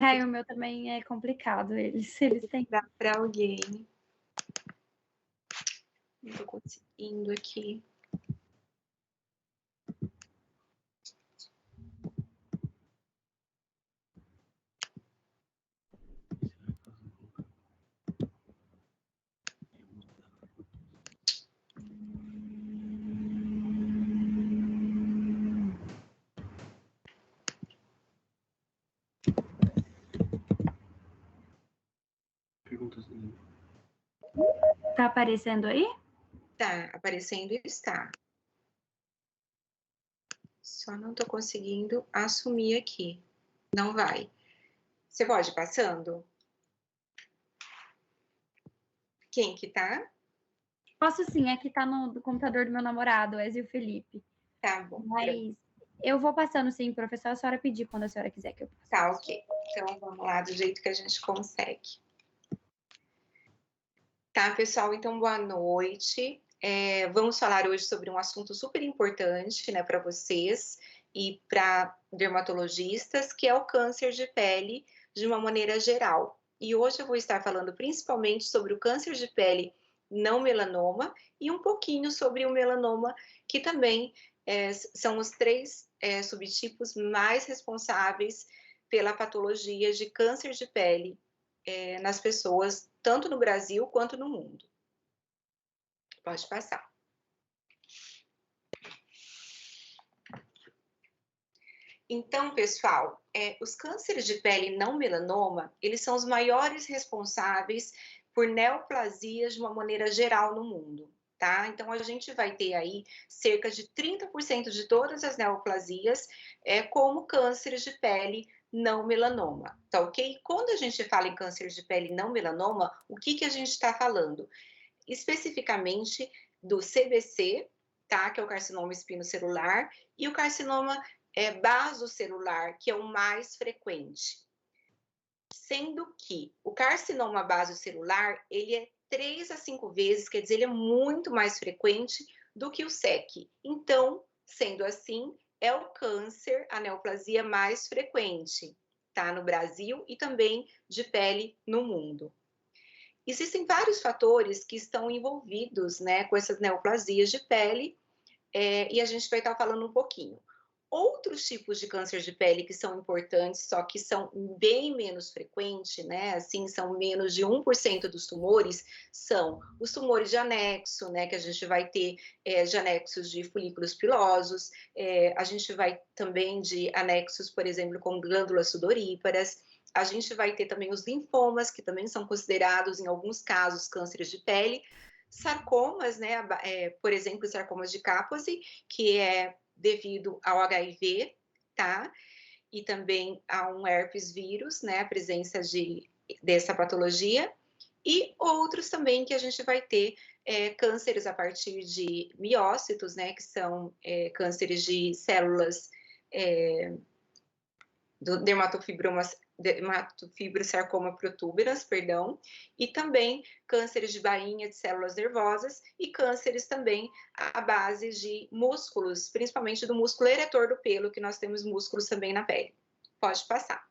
O meu também é complicado, eles têm. Dá para alguém. Não tô conseguindo aqui. Tá aparecendo aí? Tá, aparecendo está. Só não tô conseguindo assumir aqui. Não vai. Você pode ir passando? Quem que tá? Posso sim, é que tá no computador do meu namorado, Ezio Felipe. Tá bom. Mas eu vou passando sim, professor, a senhora pedir quando a senhora quiser que eu passe. Tá, ok. Então, vamos lá, do jeito que a gente consegue. Tá, pessoal? Então, boa noite. Vamos falar hoje sobre um assunto super importante, né, para vocês e para dermatologistas, que é o câncer de pele de uma maneira geral. E hoje eu vou estar falando principalmente sobre o câncer de pele não melanoma e um pouquinho sobre o melanoma, que também são os três subtipos mais responsáveis pela patologia de câncer de pele nas pessoas, tanto no Brasil quanto no mundo. Pode passar. Então, pessoal, os cânceres de pele não melanoma, eles são os maiores responsáveis por neoplasias de uma maneira geral no mundo, tá? Então, a gente vai ter aí cerca de 30% de todas as neoplasias como cânceres de pele não melanoma, tá ok? Quando a gente fala em câncer de pele não melanoma, o que a gente está falando? Especificamente do CBC, tá? Que é o carcinoma espinocelular, e o carcinoma basocelular, que é o mais frequente. Sendo que o carcinoma basocelular, ele é 3 a 5 vezes, quer dizer, ele é muito mais frequente do que o SEC. Então, sendo assim, é o câncer, a neoplasia mais frequente, tá? No Brasil e também de pele no mundo. Existem vários fatores que estão envolvidos, né, com essas neoplasias de pele, e a gente vai estar falando um pouquinho. Outros tipos de câncer de pele que são importantes, só que são bem menos frequentes, né, assim, são menos de 1% dos tumores, são os tumores de anexo, né, que a gente vai ter de anexos de folículos pilosos, a gente vai também de anexos, por exemplo, como glândulas sudoríparas, a gente vai ter também os linfomas, que também são considerados, em alguns casos, cânceres de pele, sarcomas, né, por exemplo, sarcomas de Kaposi, que é devido ao HIV, tá? E também a um herpes vírus, né, a presença dessa patologia, e outros também que a gente vai ter cânceres a partir de miócitos, né, que são cânceres de células do dermatofibrosarcoma protuberans, perdão, e também cânceres de bainha de células nervosas e cânceres também à base de músculos, principalmente do músculo eretor do pelo, que nós temos músculos também na pele. Pode passar.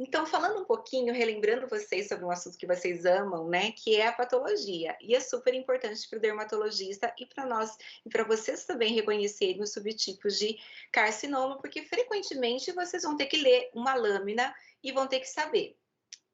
Então, falando um pouquinho, relembrando vocês sobre um assunto que vocês amam, né, que é a patologia. E é super importante para o dermatologista e para nós, e para vocês também reconhecerem os subtipos de carcinoma, porque frequentemente vocês vão ter que ler uma lâmina e vão ter que saber,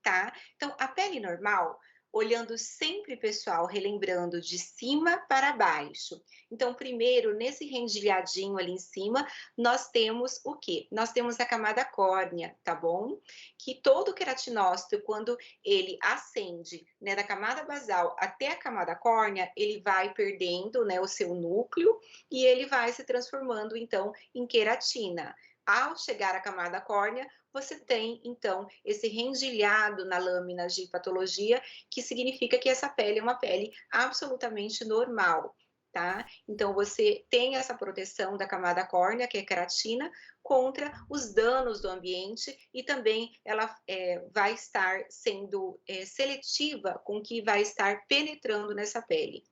tá? Então, a pele normal, olhando sempre, pessoal, relembrando de cima para baixo. Então, primeiro, nesse rendilhadinho ali em cima, nós temos o quê? Nós temos a camada córnea, tá bom? Que todo queratinócito, quando ele ascende, né, da camada basal até a camada córnea, ele vai perdendo, né, o seu núcleo e ele vai se transformando, então, em queratina. Ao chegar à camada córnea, você tem, então, esse rendilhado na lâmina de patologia, que significa que essa pele é uma pele absolutamente normal, tá? Então, você tem essa proteção da camada córnea, que é queratina, contra os danos do ambiente e também ela vai estar sendo seletiva com o que vai estar penetrando nessa pele.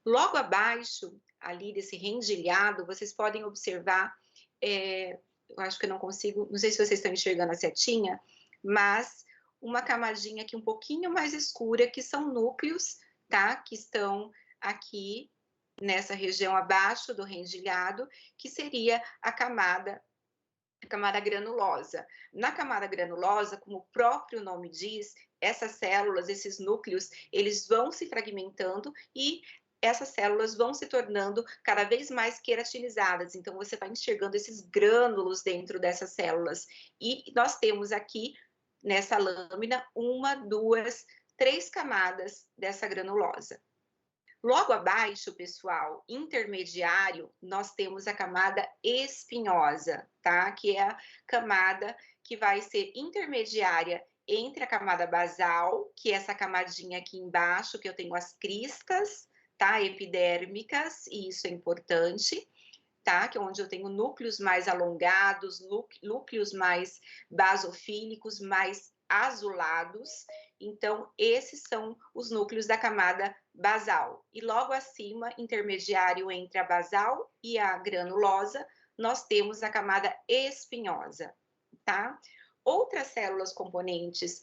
Logo abaixo, ali desse rendilhado, vocês podem observar, eu acho que eu não consigo, não sei se vocês estão enxergando a setinha, mas uma camadinha aqui um pouquinho mais escura, que são núcleos, tá? Que estão aqui nessa região abaixo do rendilhado, que seria a camada granulosa. Na camada granulosa, como o próprio nome diz, essas células, esses núcleos, eles vão se fragmentando e essas células vão se tornando cada vez mais queratinizadas. Então, você vai enxergando esses grânulos dentro dessas células. E nós temos aqui, nessa lâmina, 1, 2, 3 camadas dessa granulosa. Logo abaixo, pessoal, intermediário, nós temos a camada espinhosa, tá? Que é a camada que vai ser intermediária entre a camada basal, que é essa camadinha aqui embaixo, que eu tenho as cristas, tá? Epidérmicas, e isso é importante, tá? Que é onde eu tenho núcleos mais alongados, núcleos mais basofílicos, mais azulados. Então, esses são os núcleos da camada basal. E logo acima, intermediário entre a basal e a granulosa, nós temos a camada espinhosa, tá? Outras células componentes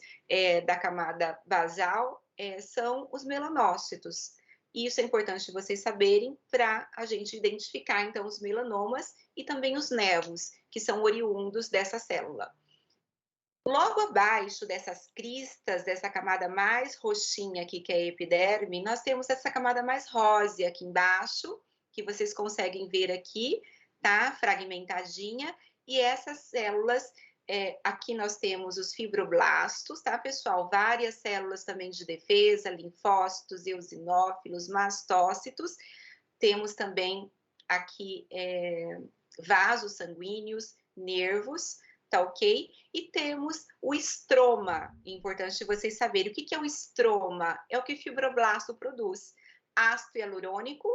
da camada basal são os melanócitos. Isso é importante vocês saberem para a gente identificar, então, os melanomas e também os nevos, que são oriundos dessa célula. Logo abaixo dessas cristas, dessa camada mais roxinha aqui, que é a epiderme, nós temos essa camada mais rósea aqui embaixo, que vocês conseguem ver aqui, tá? Fragmentadinha. E essas células, aqui nós temos os fibroblastos, tá, pessoal? Várias células também de defesa, linfócitos, eosinófilos, mastócitos. Temos também aqui vasos sanguíneos, nervos, tá ok? E temos o estroma, é importante vocês saberem. O que é o estroma? É o que o fibroblasto produz. Ácido hialurônico,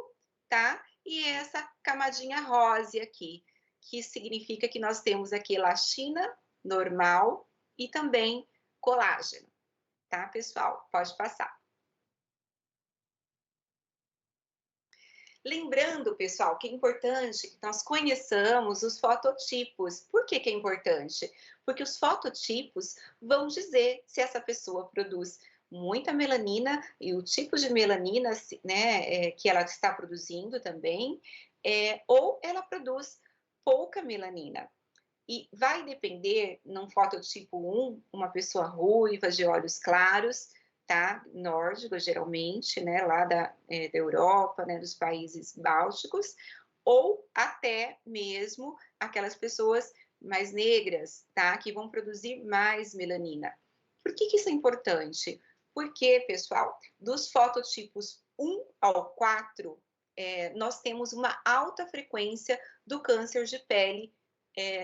tá? E essa camadinha rósea aqui, que significa que nós temos aqui elastina normal e também colágeno, tá, pessoal? Pode passar. Lembrando, pessoal, que é importante que nós conheçamos os fototipos. Por que é importante? Porque os fototipos vão dizer se essa pessoa produz muita melanina e o tipo de melanina, né, que ela está produzindo também, ou ela produz pouca melanina. E vai depender, num fototipo 1, uma pessoa ruiva, de olhos claros, tá? Nórdico, geralmente, né? Lá da Europa, né? Dos países bálticos, ou até mesmo aquelas pessoas mais negras, tá? Que vão produzir mais melanina. Por que isso é importante? Porque, pessoal, dos fototipos 1 ao 4, nós temos uma alta frequência do câncer de pele,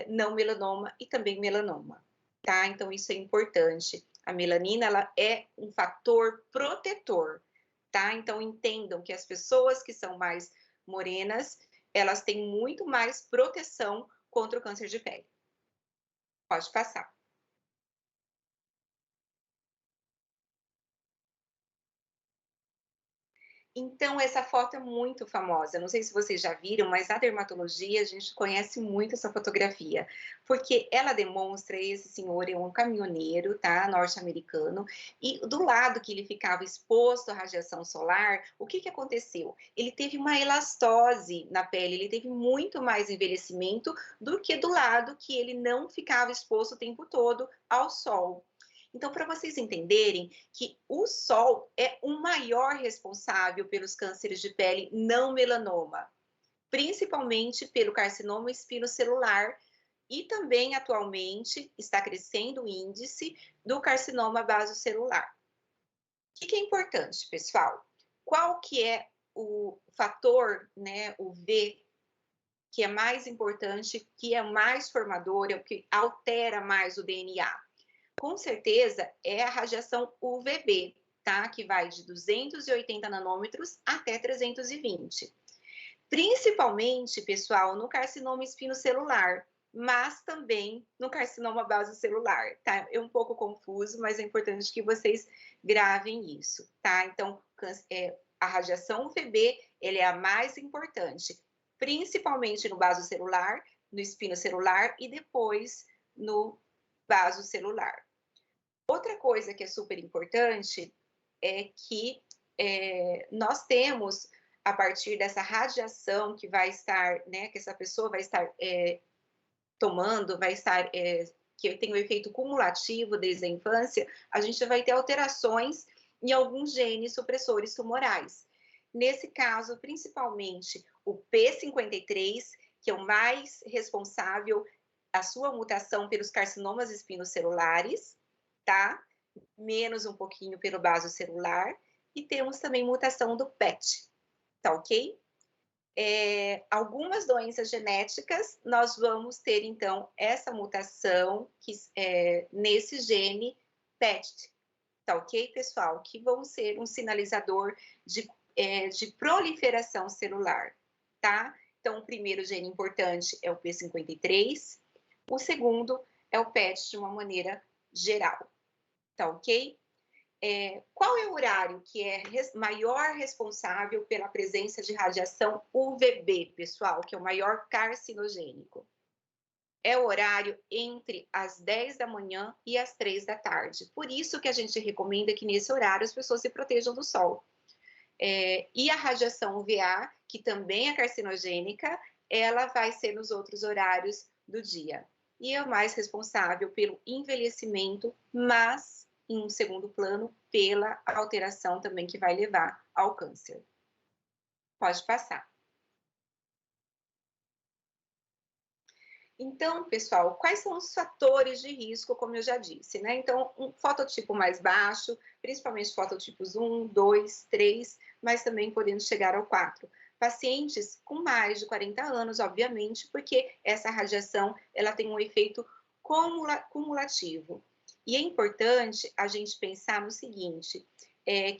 não melanoma e também melanoma, tá? Então, isso é importante. A melanina, ela é um fator protetor, tá? Então, entendam que as pessoas que são mais morenas, elas têm muito mais proteção contra o câncer de pele. Pode passar. Então, essa foto é muito famosa. Não sei se vocês já viram, mas na dermatologia a gente conhece muito essa fotografia, porque ela demonstra esse senhor é um caminhoneiro, tá, norte-americano, e do lado que ele ficava exposto à radiação solar, o que aconteceu? Ele teve uma elastose na pele, ele teve muito mais envelhecimento do que do lado que ele não ficava exposto o tempo todo ao sol. Então, para vocês entenderem que o sol é o maior responsável pelos cânceres de pele não melanoma, principalmente pelo carcinoma espinocelular e também, atualmente, está crescendo o índice do carcinoma basocelular. O que é importante, pessoal? Qual que é o fator, né, o V, que é mais importante, que é mais formador, é o que altera mais o DNA? Com certeza é a radiação UVB, tá? Que vai de 280 nanômetros até 320. Principalmente, pessoal, no carcinoma espinocelular, mas também no carcinoma basocelular, tá? É um pouco confuso, mas é importante que vocês gravem isso, tá? Então, a radiação UVB, ela é a mais importante, principalmente no basocelular, no espinocelular e depois no vasocelular. Outra coisa que é super importante é que nós temos, a partir dessa radiação que vai estar, né, que essa pessoa vai estar tomando, vai estar, que tem um efeito cumulativo desde a infância, a gente vai ter alterações em alguns genes supressores tumorais. Nesse caso, principalmente o P53, que é o mais responsável, a sua mutação pelos carcinomas espinocelulares, tá? Menos um pouquinho pelo basocelular, e temos também mutação do PET, tá ok? Algumas doenças genéticas, nós vamos ter, então, essa mutação nesse gene PET, tá ok, pessoal? Que vão ser um sinalizador de proliferação celular, tá? Então, o primeiro gene importante é o P53, o segundo é o PET de uma maneira geral, tá ok? Qual é o horário que é maior responsável pela presença de radiação UVB, pessoal, que é o maior carcinogênico? É o horário entre as 10 da manhã e as 3 da tarde. Por isso que a gente recomenda que nesse horário as pessoas se protejam do sol. E a radiação UVA, que também é carcinogênica, ela vai ser nos outros horários do dia. E é o mais responsável pelo envelhecimento, mas em um segundo plano, pela alteração também que vai levar ao câncer. Pode passar. Então, pessoal, quais são os fatores de risco, como eu já disse, né? Então, um fototipo mais baixo, principalmente fototipos 1, 2, 3, mas também podendo chegar ao 4. Pacientes com mais de 40 anos, obviamente, porque essa radiação, ela tem um efeito cumulativo. E é importante a gente pensar no seguinte,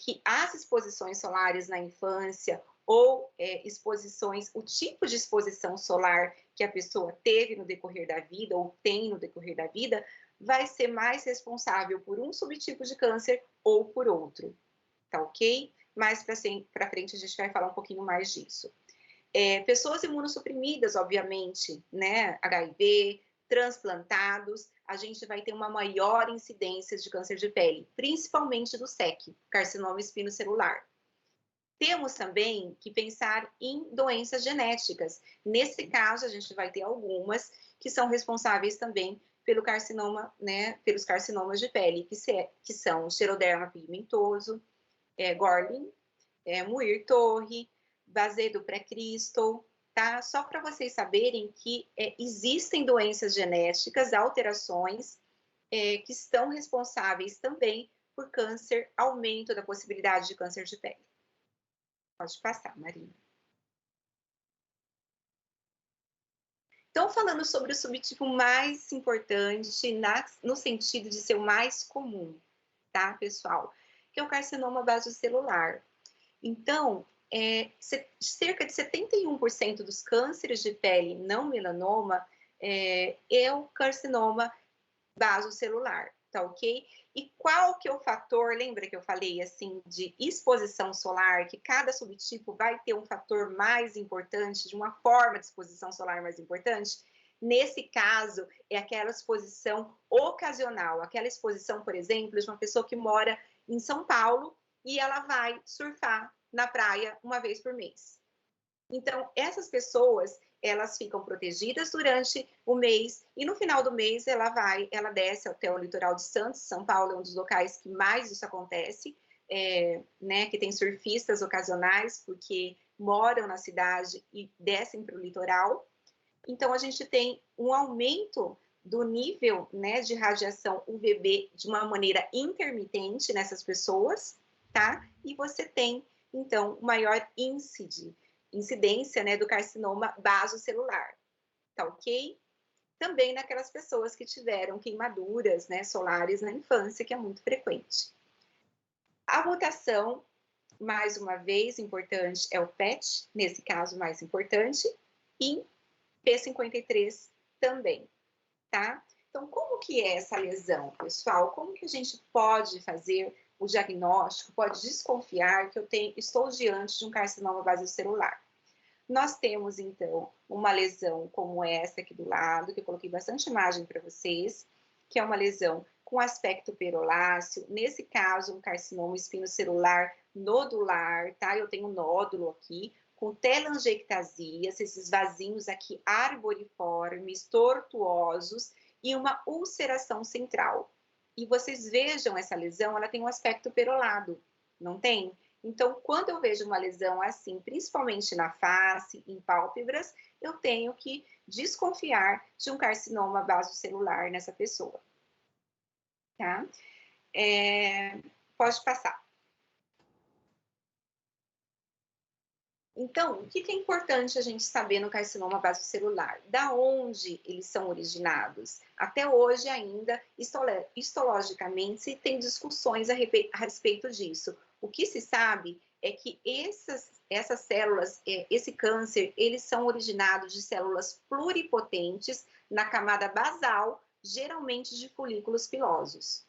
que as exposições solares na infância ou exposições, o tipo de exposição solar que a pessoa teve no decorrer da vida ou tem no decorrer da vida, vai ser mais responsável por um subtipo de câncer ou por outro, tá ok? Mais para frente a gente vai falar um pouquinho mais disso. Pessoas imunossuprimidas, obviamente, né? HIV, transplantados, a gente vai ter uma maior incidência de câncer de pele, principalmente do SEC, carcinoma espinocelular. Temos também que pensar em doenças genéticas. Nesse caso, a gente vai ter algumas que são responsáveis também pelo carcinoma, né, pelos carcinomas de pele, que são xeroderma pigmentoso, Gorlin, Muir-Torre, Basedo pré-Crystal, tá? Só para vocês saberem que existem doenças genéticas, alterações, que estão responsáveis também por câncer, aumento da possibilidade de câncer de pele. Pode passar, Marina. Então, falando sobre o subtipo mais importante, no sentido de ser o mais comum, tá, pessoal? Que é o carcinoma basocelular. Então, cerca de 71% dos cânceres de pele não melanoma é o carcinoma basocelular, tá ok? E qual que é o fator, lembra que eu falei assim de exposição solar, que cada subtipo vai ter um fator mais importante, de uma forma de exposição solar mais importante? Nesse caso, é aquela exposição ocasional, aquela exposição, por exemplo, de uma pessoa que mora em São Paulo e ela vai surfar na praia uma vez por mês. Então, essas pessoas, elas ficam protegidas durante o mês e no final do mês ela desce até o litoral de Santos. São Paulo é um dos locais que mais isso acontece, né, que tem surfistas ocasionais porque moram na cidade e descem para o litoral. Então, a gente tem um aumento do nível, né, de radiação UVB de uma maneira intermitente nessas pessoas, tá? E você tem, então, maior incidência, né, do carcinoma basocelular, tá ok? Também naquelas pessoas que tiveram queimaduras, né, solares na infância, que é muito frequente. A mutação, mais uma vez, importante é o PET, nesse caso mais importante, e P53 também, tá? Então, como que é essa lesão, pessoal? Como que a gente pode fazer o diagnóstico pode desconfiar que estou diante de um carcinoma basocelular. Nós temos, então, uma lesão como essa aqui do lado, que eu coloquei bastante imagem para vocês, que é uma lesão com aspecto peroláceo, nesse caso, um carcinoma espinocelular nodular, tá? Eu tenho um nódulo aqui, com telangiectasias, esses vasinhos aqui arboriformes, tortuosos, e uma ulceração central. E vocês vejam essa lesão, ela tem um aspecto perolado, não tem? Então, quando eu vejo uma lesão assim, principalmente na face, em pálpebras, eu tenho que desconfiar de um carcinoma basocelular nessa pessoa. Tá? Pode passar. Então, o que é importante a gente saber no carcinoma basocelular? Da onde eles são originados? Até hoje ainda, histologicamente, se tem discussões a respeito disso. O que se sabe é que essas células, esse câncer, eles são originados de células pluripotentes na camada basal, geralmente de folículos pilosos.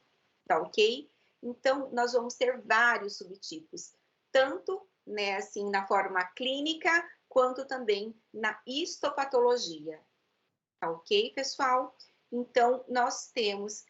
Tá ok? Então, nós vamos ter vários subtipos, tanto né, assim, na forma clínica, quanto também na histopatologia. Tá ok, pessoal? Então, nós temos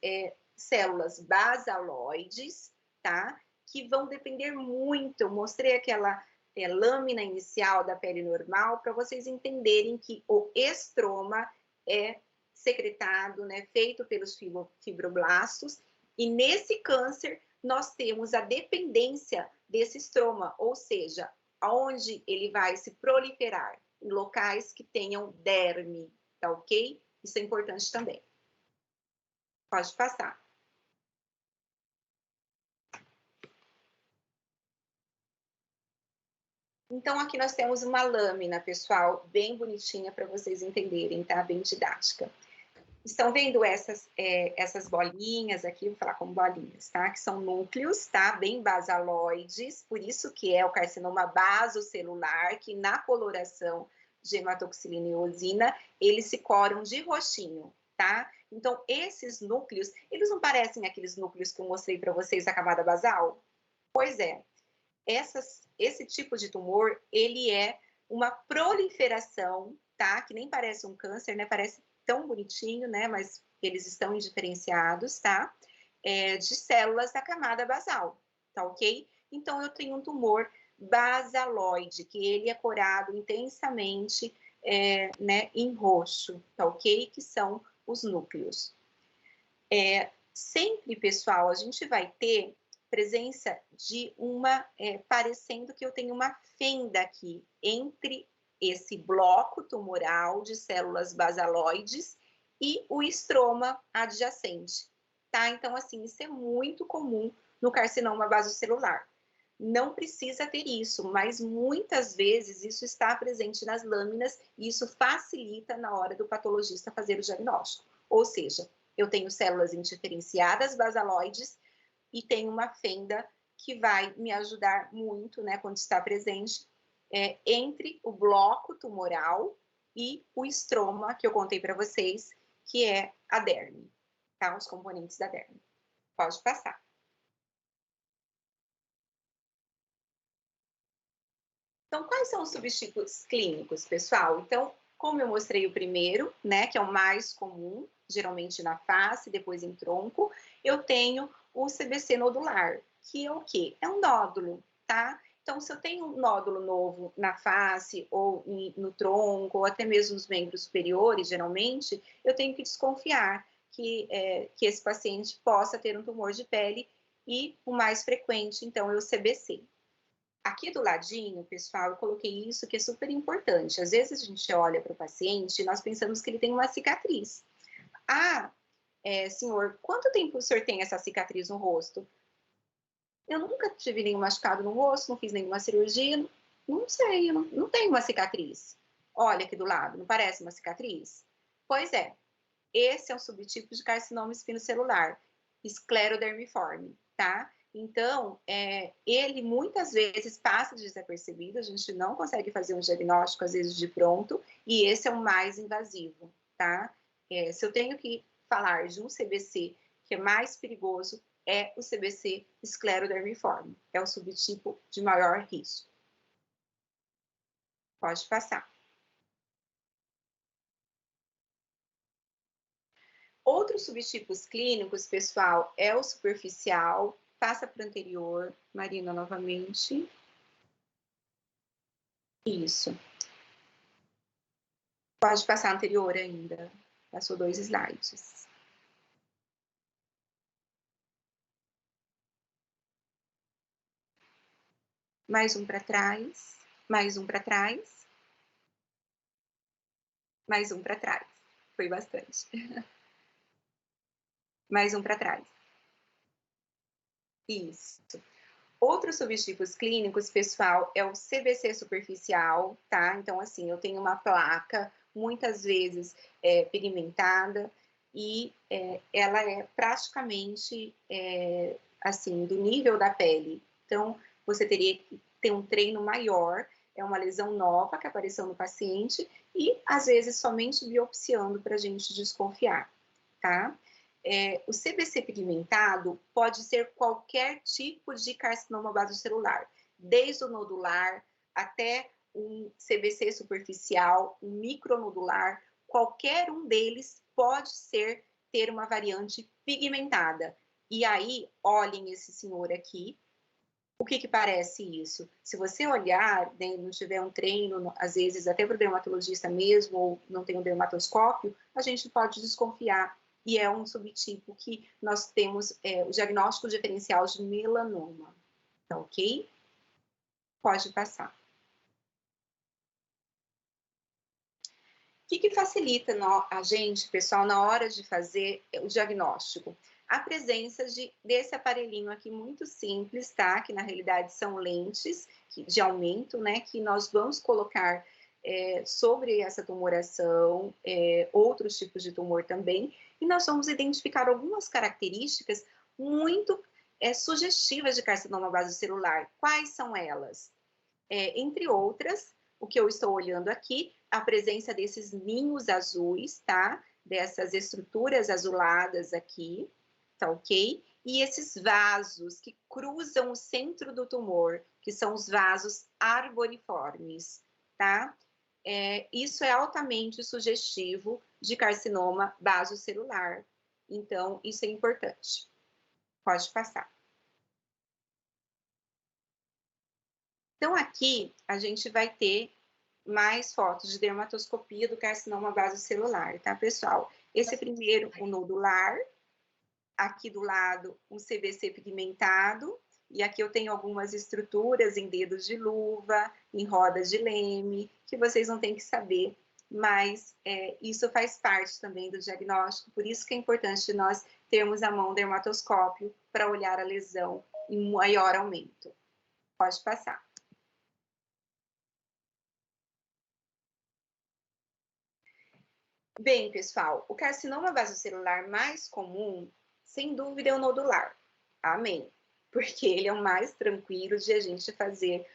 células basaloides, tá? Que vão depender muito, eu mostrei aquela lâmina inicial da pele normal, para vocês entenderem que o estroma é secretado, né, feito pelos fibroblastos, e nesse câncer nós temos a dependência desse estroma, ou seja, onde ele vai se proliferar, em locais que tenham derme, tá ok? Isso é importante também. Pode passar. Então, aqui nós temos uma lâmina, pessoal, bem bonitinha para vocês entenderem, tá? Bem didática. Estão vendo essas bolinhas aqui, vou falar como bolinhas, tá? Que são núcleos, tá? Bem basaloides, por isso que é o carcinoma basocelular, que na coloração de hematoxilina e eosina, eles se coram de roxinho, tá? Então, esses núcleos, eles não parecem aqueles núcleos que eu mostrei para vocês da camada basal? Pois é. Esse tipo de tumor, ele é uma proliferação, tá? Que nem parece um câncer, né? Parece tão bonitinho, né? Mas eles estão indiferenciados, tá? De células da camada basal, tá ok? Então, eu tenho um tumor basaloide, que ele é corado intensamente, né, em roxo, tá ok? Que são os núcleos. Sempre, pessoal, a gente vai ter presença de parecendo que eu tenho uma fenda aqui entre esse bloco tumoral de células basaloides e o estroma adjacente, tá? Então, assim, isso é muito comum no carcinoma basocelular. Não precisa ter isso, mas muitas vezes isso está presente nas lâminas e isso facilita na hora do patologista fazer o diagnóstico. Ou seja, eu tenho células indiferenciadas basaloides e tenho uma fenda que vai me ajudar muito, né, quando está presente, entre o bloco tumoral e o estroma, que eu contei para vocês, que é a derme, tá? Os componentes da derme. Pode passar. Então, quais são os subtipos clínicos, pessoal? Então, como eu mostrei o primeiro, né, que é o mais comum, geralmente na face, depois em tronco, eu tenho o CBC nodular, que é o quê? É um nódulo, tá? Então, se eu tenho um nódulo novo na face, ou no tronco, ou até mesmo nos membros superiores, geralmente, eu tenho que desconfiar que esse paciente possa ter um tumor de pele, e o mais frequente, então, é o CBC. Aqui do ladinho, pessoal, eu coloquei isso que é super importante. Às vezes a gente olha para o paciente e nós pensamos que ele tem uma cicatriz. Ah, senhor, quanto tempo o senhor tem essa cicatriz no rosto? Eu nunca tive nenhum machucado no rosto, não fiz nenhuma cirurgia, não sei, eu não tenho uma cicatriz. Olha aqui do lado, não parece uma cicatriz? Pois é, esse é um subtipo de carcinoma espinocelular, esclerodermiforme, tá? Então, ele muitas vezes passa desapercebido, a gente não consegue fazer um diagnóstico, às vezes, de pronto, e esse é o mais invasivo, tá? Se eu tenho que falar de um CBC que é mais perigoso, é o CBC esclerodermiforme, é o subtipo de maior risco. Pode passar. Outros subtipos clínicos, pessoal, é o superficial. Passa para o anterior, Marina, novamente. Isso. Pode passar anterior ainda. Passou 2 slides. Mais um para trás. Mais um para trás. Mais um para trás. Foi bastante. Mais um para trás. Isso. Outros subtipos clínicos, pessoal, é o CBC superficial, tá? Então, assim, eu tenho uma placa, muitas vezes pigmentada, e ela é praticamente, assim, do nível da pele. Então, você teria que ter um treino maior, é uma lesão nova que apareceu no paciente, e, às vezes, somente biopsiando para a gente desconfiar, tá? O CBC pigmentado pode ser qualquer tipo de carcinoma basocelular, desde o nodular até um CBC superficial, um micronodular, qualquer um deles pode ter uma variante pigmentada. E aí, olhem esse senhor aqui, o que parece isso? Se você olhar, né, não tiver um treino, às vezes até para o dermatologista mesmo, ou não tem um dermatoscópio, a gente pode desconfiar. E é um subtipo que nós temos o diagnóstico diferencial de melanoma. Tá ok? Pode passar. O que facilita a gente, pessoal, na hora de fazer o diagnóstico? A presença desse aparelhinho aqui muito simples, tá? Que na realidade são lentes de aumento, né? Que nós vamos colocar sobre essa tumoração, outros tipos de tumor também, e nós vamos identificar algumas características muito sugestivas de carcinoma basocelular. Quais são elas? Entre outras, o que eu estou olhando aqui, a presença desses ninhos azuis, tá? Dessas estruturas azuladas aqui, tá ok? E esses vasos que cruzam o centro do tumor, que são os vasos arboriformes, tá? Isso é altamente sugestivo de carcinoma basocelular. Então, isso é importante. Pode passar. Então, aqui a gente vai ter mais fotos de dermatoscopia do carcinoma basocelular, tá, pessoal? Esse primeiro, o nodular, aqui do lado, um CBC pigmentado, e aqui eu tenho algumas estruturas em dedos de luva, em rodas de Leme, que vocês não têm que saber, mas isso faz parte também do diagnóstico, por isso que é importante nós termos à mão dermatoscópio para olhar a lesão em maior aumento. Pode passar. Bem, pessoal, o carcinoma basocelular mais comum, sem dúvida, é o nodular. Amém. Porque ele é o mais tranquilo de a gente fazer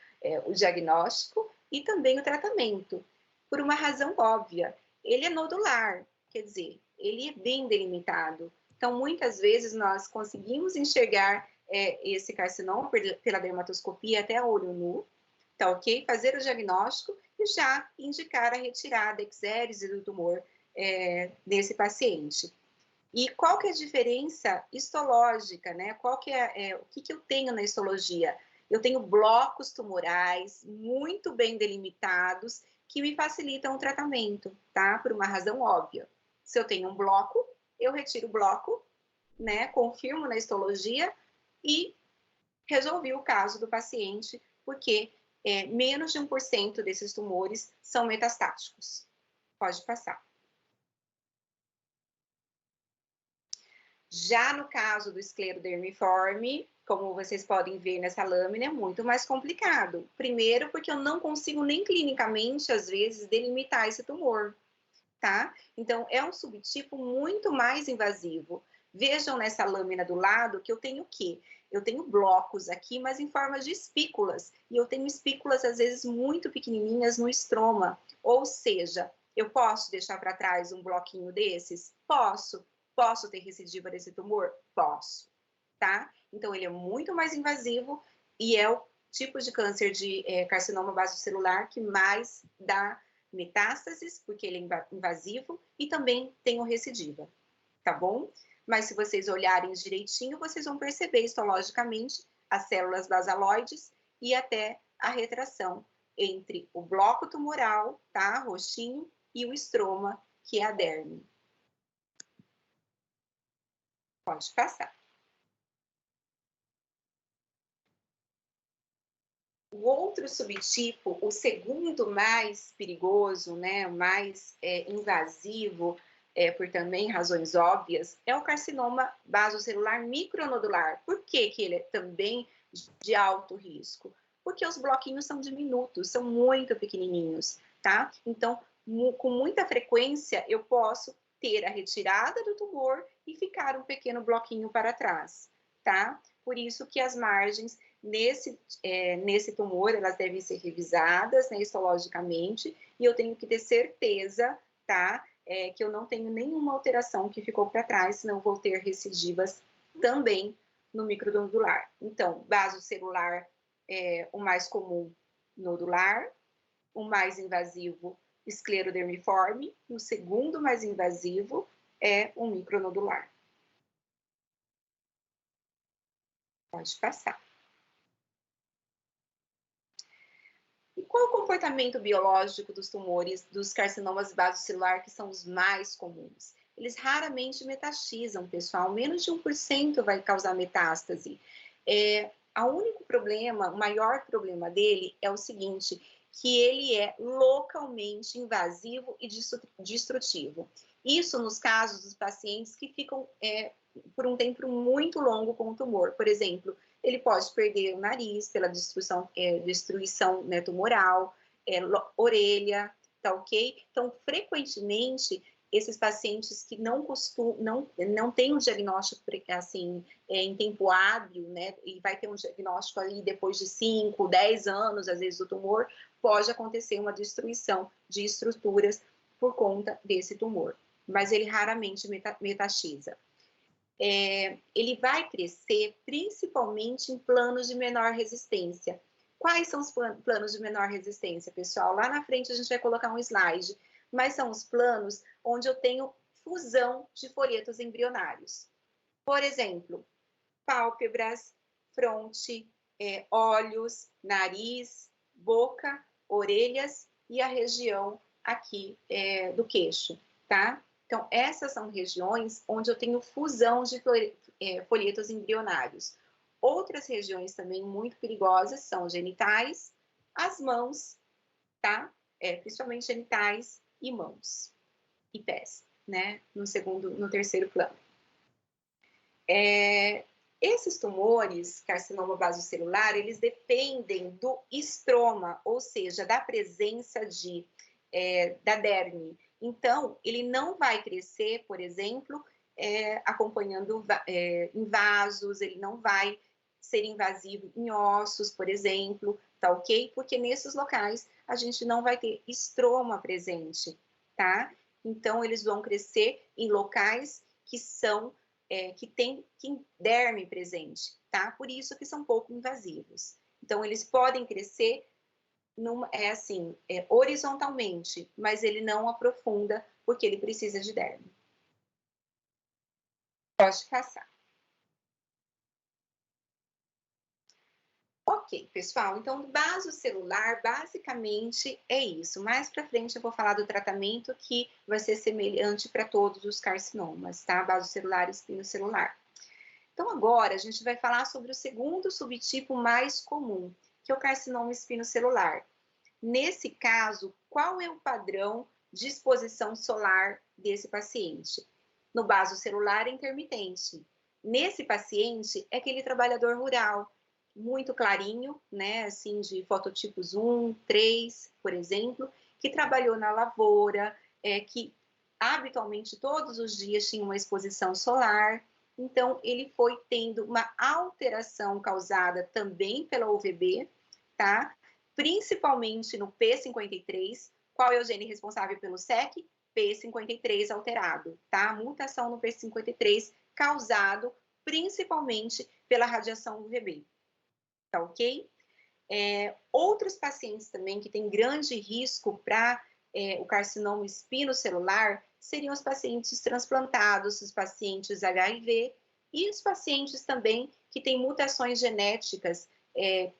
o diagnóstico e também o tratamento. Por uma razão óbvia, ele é nodular, quer dizer, ele é bem delimitado. Então, muitas vezes, nós conseguimos enxergar esse carcinoma pela dermatoscopia até a olho nu, tá ok? Fazer o diagnóstico e já indicar a retirada exérese do tumor desse paciente. E qual que é a diferença histológica, né? Qual que o que eu tenho na histologia? Eu tenho blocos tumorais muito bem delimitados que me facilitam o tratamento, tá? Por uma razão óbvia. Se eu tenho um bloco, eu retiro o bloco, né? Confirmo na histologia e resolvi o caso do paciente, porque menos de 1% desses tumores são metastáticos. Pode passar. Já no caso do esclerodermiforme, como vocês podem ver nessa lâmina, é muito mais complicado. Primeiro, porque eu não consigo nem clinicamente, às vezes, delimitar esse tumor, tá? Então, é um subtipo muito mais invasivo. Vejam nessa lâmina do lado que eu tenho o quê? Eu tenho blocos aqui, mas em forma de espículas. E eu tenho espículas, às vezes, muito pequenininhas no estroma. Ou seja, eu posso deixar para trás um bloquinho desses? Posso. Posso ter recidiva desse tumor? Posso. tá? Então, ele é muito mais invasivo e é o tipo de câncer de carcinoma vasocelular que mais dá metástases, porque ele é invasivo, e também tem o recidiva, tá bom? Mas se vocês olharem direitinho, vocês vão perceber histologicamente as células basaloides e até a retração entre o bloco tumoral, tá, roxinho, e o estroma, que é a derme. Pode passar. O outro subtipo, o segundo mais perigoso, né, o mais invasivo, por também razões óbvias, é o carcinoma basocelular micronodular. Por que ele é também de alto risco? Porque os bloquinhos são diminutos, são muito pequenininhos, tá? Então, com muita frequência, eu posso ter a retirada do tumor e ficar um pequeno bloquinho para trás, tá? Por isso que as margens nesse tumor, elas devem ser revisadas, né, histologicamente, e eu tenho que ter certeza, tá, que eu não tenho nenhuma alteração que ficou para trás, senão eu vou ter recidivas também no micronodular. Então, basocelular é o mais comum, nodular, o mais invasivo, esclerodermiforme, e o segundo mais invasivo é o micronodular. Pode passar. E qual o comportamento biológico dos tumores, dos carcinomas basocelular, que são os mais comuns? Eles raramente metastizam, pessoal. Menos de 1% vai causar metástase. O único problema, o maior problema dele é o seguinte, que ele é localmente invasivo e destrutivo. Isso nos casos dos pacientes que ficam por um tempo muito longo com o tumor. Por exemplo, ele pode perder o nariz pela destruição né, tumoral, orelha, tá ok? Então, frequentemente, esses pacientes que não têm um diagnóstico assim, em tempo hábil, né, e vai ter um diagnóstico ali depois de 5, 10 anos, às vezes, do tumor, pode acontecer uma destruição de estruturas por conta desse tumor. Mas ele raramente metastiza. Ele vai crescer principalmente em planos de menor resistência. Quais são os planos de menor resistência, pessoal? Lá na frente a gente vai colocar um slide, mas são os planos onde eu tenho fusão de folhetos embrionários. Por exemplo, pálpebras, fronte, olhos, nariz, boca, orelhas e a região aqui do queixo, tá? Então, essas são regiões onde eu tenho fusão de folhetos embrionários. Outras regiões também muito perigosas são genitais, as mãos, tá? Principalmente genitais e mãos e pés, né? No terceiro plano. Esses tumores, carcinoma basocelular, eles dependem do estroma, ou seja, da presença da derme. Então, ele não vai crescer, por exemplo, acompanhando em vasos, ele não vai ser invasivo em ossos, por exemplo, tá ok? Porque nesses locais a gente não vai ter estroma presente, tá? Então, eles vão crescer em locais que são que tem derme presente, tá? Por isso que são pouco invasivos. Então, eles podem crescer horizontalmente, mas ele não aprofunda porque ele precisa de derme. Pode passar. Ok, pessoal, então basocelular basicamente é isso. Mais para frente eu vou falar do tratamento que vai ser semelhante para todos os carcinomas, tá? Basocelular e espinocelular. Então agora a gente vai falar sobre o segundo subtipo mais comum, que é o carcinoma espinocelular. Nesse caso, qual é o padrão de exposição solar desse paciente? No basocelular intermitente. Nesse paciente é aquele trabalhador rural, muito clarinho, né, assim, de fototipos 1, 3, por exemplo, que trabalhou na lavoura, que habitualmente todos os dias tinha uma exposição solar. Então, ele foi tendo uma alteração causada também pela UVB, tá? Principalmente no P53. Qual é o gene responsável pelo SEC? P53 alterado, tá? Mutação no P53 causado principalmente pela radiação UVB, tá ok? Outros pacientes também que têm grande risco para o carcinoma espinocelular seriam os pacientes transplantados, os pacientes HIV e os pacientes também que têm mutações genéticas,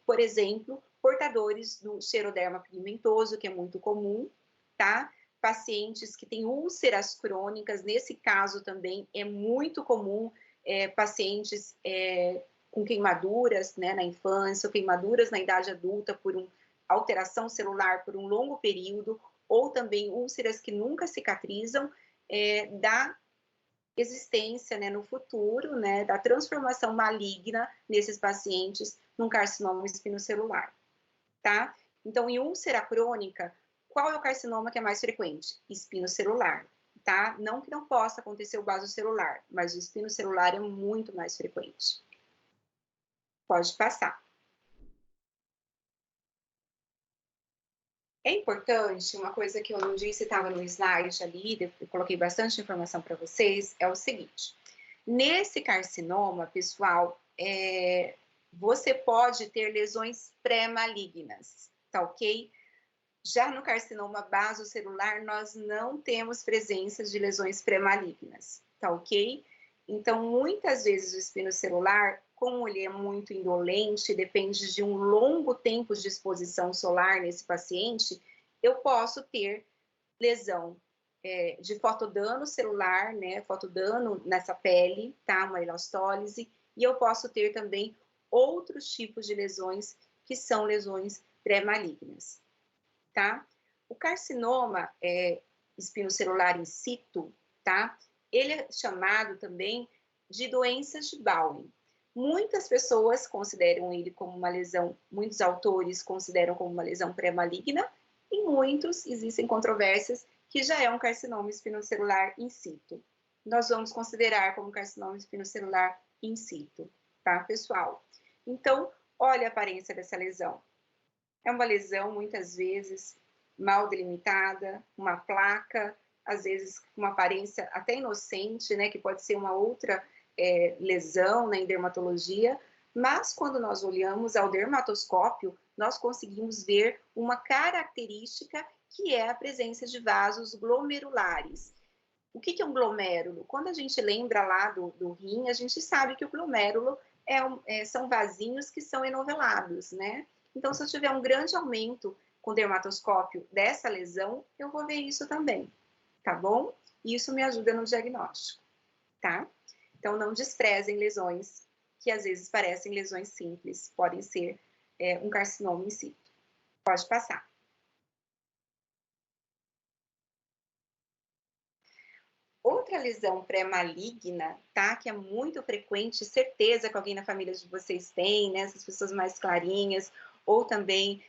por exemplo, portadores do xeroderma pigmentoso, que é muito comum, tá? Pacientes que têm úlceras crônicas, nesse caso também é muito comum, pacientes com queimaduras, né, na infância, ou queimaduras na idade adulta por alteração celular por um longo período, ou também úlceras que nunca cicatrizam, da existência, né, no futuro, né, da transformação maligna nesses pacientes num carcinoma espinocelular, tá? Então, em úlcera crônica, qual é o carcinoma que é mais frequente? Espinocelular, tá? Não que não possa acontecer o basocelular, mas o espinocelular é muito mais frequente. Pode passar. É importante, uma coisa que eu não disse, estava no slide ali, eu coloquei bastante informação para vocês, é o seguinte. Nesse carcinoma, pessoal, você pode ter lesões pré-malignas, tá ok? Já no carcinoma basocelular, nós não temos presença de lesões pré-malignas, tá ok? Então, muitas vezes o espinocelular, como ele é muito indolente, depende de um longo tempo de exposição solar nesse paciente, eu posso ter lesão de fotodano celular, né, fotodano nessa pele, tá, uma elastólise, e eu posso ter também outros tipos de lesões que são lesões pré-malignas, tá? O carcinoma espinocelular in situ, tá? Ele é chamado também de doenças de Bowen. Muitas pessoas consideram ele como uma lesão, muitos autores consideram como uma lesão pré-maligna, e muitos, existem controvérsias, que já é um carcinoma espinocelular in situ. Nós vamos considerar como carcinoma espinocelular in situ, tá, pessoal? Então, olha a aparência dessa lesão. É uma lesão, muitas vezes, mal delimitada, uma placa, às vezes com uma aparência até inocente, né, que pode ser uma outra lesão, né, em dermatologia, mas quando nós olhamos ao dermatoscópio, nós conseguimos ver uma característica que é a presença de vasos glomerulares. O que é um glomérulo? Quando a gente lembra lá do rim, a gente sabe que o glomérulo são vasinhos que são enovelados, né? Então, se eu tiver um grande aumento com dermatoscópio dessa lesão, eu vou ver isso também, tá bom? E isso me ajuda no diagnóstico, tá? Então, não desprezem lesões que às vezes parecem lesões simples, podem ser um carcinoma in situ. Pode passar. Outra lesão pré-maligna, tá? Que é muito frequente, certeza que alguém na família de vocês tem, né? Essas pessoas mais clarinhas, ou também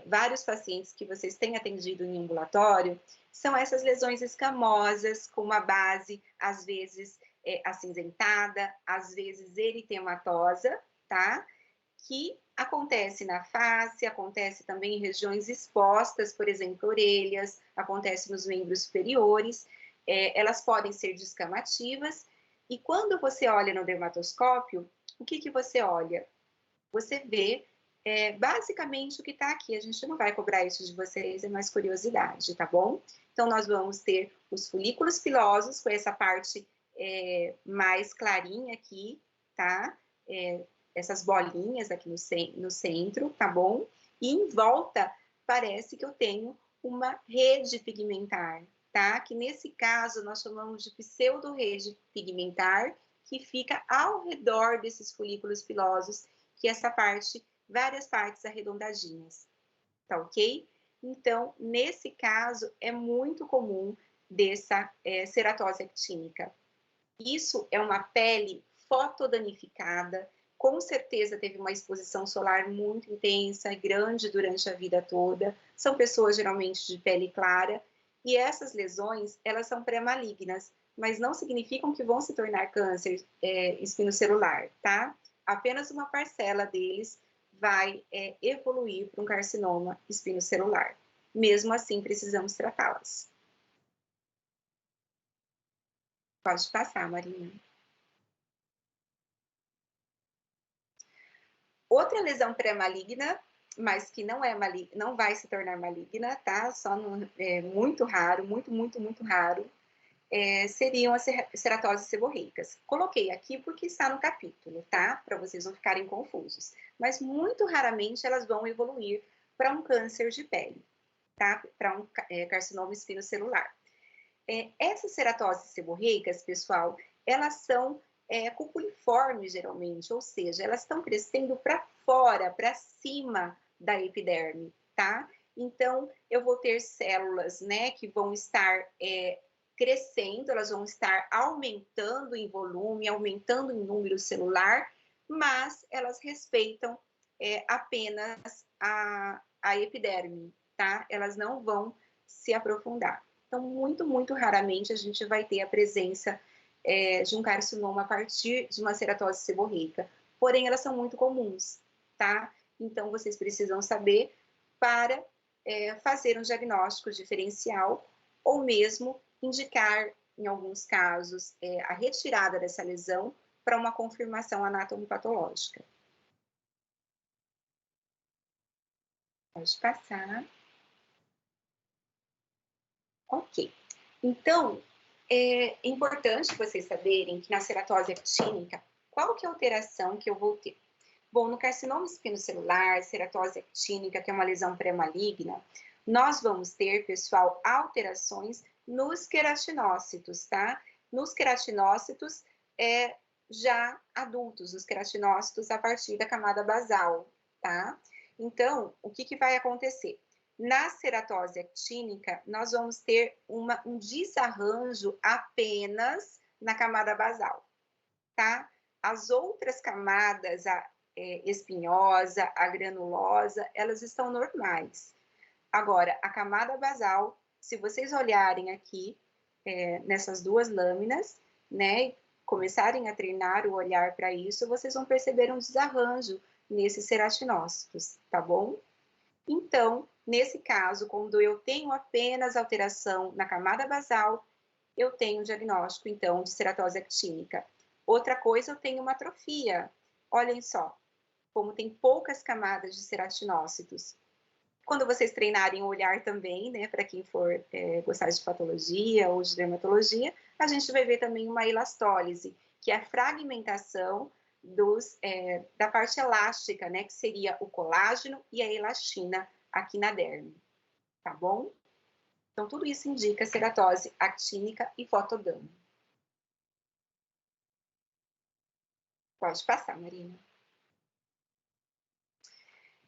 vários pacientes que vocês têm atendido em ambulatório, são essas lesões escamosas, com uma base, às vezes, acinzentada, às vezes eritematosa, tá? Que acontece na face, acontece também em regiões expostas, por exemplo, orelhas, acontece nos membros superiores, elas podem ser descamativas, e quando você olha no dermatoscópio, o que você olha? Você vê basicamente o que está aqui, a gente não vai cobrar isso de vocês, é mais curiosidade, tá bom? Então, nós vamos ter os folículos pilosos, com essa parte mais clarinha aqui, tá? Essas bolinhas aqui no centro, tá bom? E em volta, parece que eu tenho uma rede pigmentar, tá? Que nesse caso nós chamamos de pseudorrede pigmentar, que fica ao redor desses folículos pilosos, que é essa parte, várias partes arredondadinhas, tá ok? Então, nesse caso, é muito comum dessa ceratose actínica. Isso é uma pele fotodanificada, com certeza teve uma exposição solar muito intensa, grande durante a vida toda, são pessoas geralmente de pele clara, e essas lesões, elas são pré-malignas, mas não significam que vão se tornar câncer espinocelular, tá? Apenas uma parcela deles vai evoluir para um carcinoma espinocelular. Mesmo assim, precisamos tratá-las. Pode passar, Marina. Outra lesão pré-maligna, mas que não é maligna, não vai se tornar maligna, tá? Só muito raro, muito raro, seriam as ceratoses seborreicas. Coloquei aqui porque está no capítulo, tá? Para vocês não ficarem confusos. Mas muito raramente elas vão evoluir para um câncer de pele, tá? Para um carcinoma espinocelular. Essas ceratoses seborreicas, pessoal, elas são cupuliformes, geralmente, ou seja, elas estão crescendo para fora, para cima da epiderme, tá? Então, eu vou ter células, né, que vão estar crescendo, elas vão estar aumentando em volume, aumentando em número celular, mas elas respeitam apenas a epiderme, tá? Elas não vão se aprofundar. Então, muito raramente a gente vai ter a presença de um carcinoma a partir de uma ceratose seborreica. Porém, elas são muito comuns, tá? Então, vocês precisam saber para fazer um diagnóstico diferencial ou mesmo indicar, em alguns casos, a retirada dessa lesão para uma confirmação anatomopatológica. Pode passar. Ok. Então, é importante vocês saberem que na ceratose actínica, qual que é a alteração que eu vou ter? Bom, no carcinoma espinocelular, ceratose actínica, que é uma lesão pré-maligna, nós vamos ter, pessoal, alterações nos queratinócitos, tá? Nos queratinócitos já adultos, os queratinócitos a partir da camada basal, tá? Então, o que vai acontecer? Na ceratose actínica, nós vamos ter um desarranjo apenas na camada basal, tá? As outras camadas, a espinhosa, a granulosa, elas estão normais. Agora, a camada basal, se vocês olharem aqui, nessas duas lâminas, né, começarem a treinar o olhar para isso, vocês vão perceber um desarranjo nesses ceratinócitos, tá bom? Então, nesse caso, quando eu tenho apenas alteração na camada basal, eu tenho o diagnóstico, então, de ceratose actínica. Outra coisa, eu tenho uma atrofia. Olhem só, como tem poucas camadas de ceratinócitos. Quando vocês treinarem o olhar também, né, para quem for gostar de patologia ou de dermatologia, a gente vai ver também uma elastólise, que é a fragmentação da parte elástica, né, que seria o colágeno e a elastina aqui na derme, tá bom? Então, tudo isso indica ceratose actínica e fotodamo. Pode passar, Marina.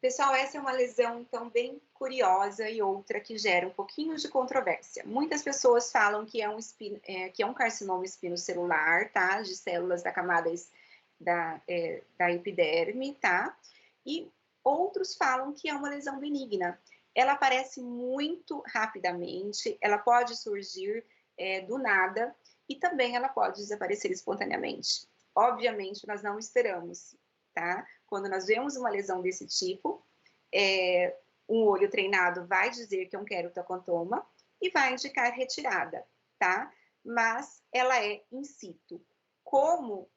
Pessoal, essa é uma lesão, então, bem curiosa e outra que gera um pouquinho de controvérsia. Muitas pessoas falam que é um carcinoma espinocelular, tá? De células da camada da epiderme, tá? E outros falam que é uma lesão benigna. Ela aparece muito rapidamente, ela pode surgir do nada e também ela pode desaparecer espontaneamente. Obviamente, nós não esperamos, tá? Quando nós vemos uma lesão desse tipo, um olho treinado vai dizer que é um queratocontoma e vai indicar retirada, tá? Mas ela é in situ. Como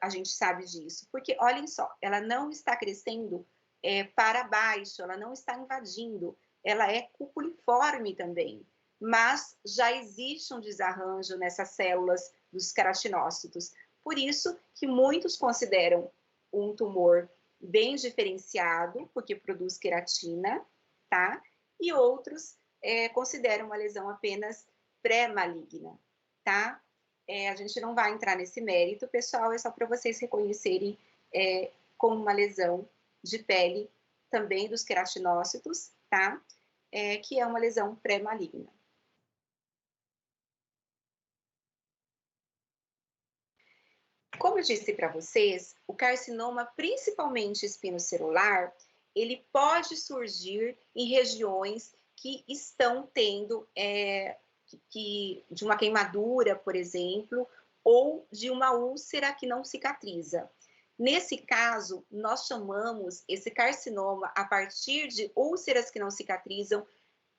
a gente sabe disso? Porque, olhem só, ela não está crescendo para baixo, ela não está invadindo, ela é cupuliforme também, mas já existe um desarranjo nessas células dos queratinócitos. Por isso que muitos consideram um tumor bem diferenciado, porque produz queratina, tá? E outros consideram uma lesão apenas pré-maligna, tá? A gente não vai entrar nesse mérito, pessoal, é só para vocês reconhecerem como uma lesão de pele também dos queratinócitos, tá? Que é uma lesão pré-maligna. Como eu disse para vocês, o carcinoma, principalmente espinocelular, ele pode surgir em regiões que estão tendo de uma queimadura, por exemplo, ou de uma úlcera que não cicatriza. Nesse caso, nós chamamos esse carcinoma a partir de úlceras que não cicatrizam,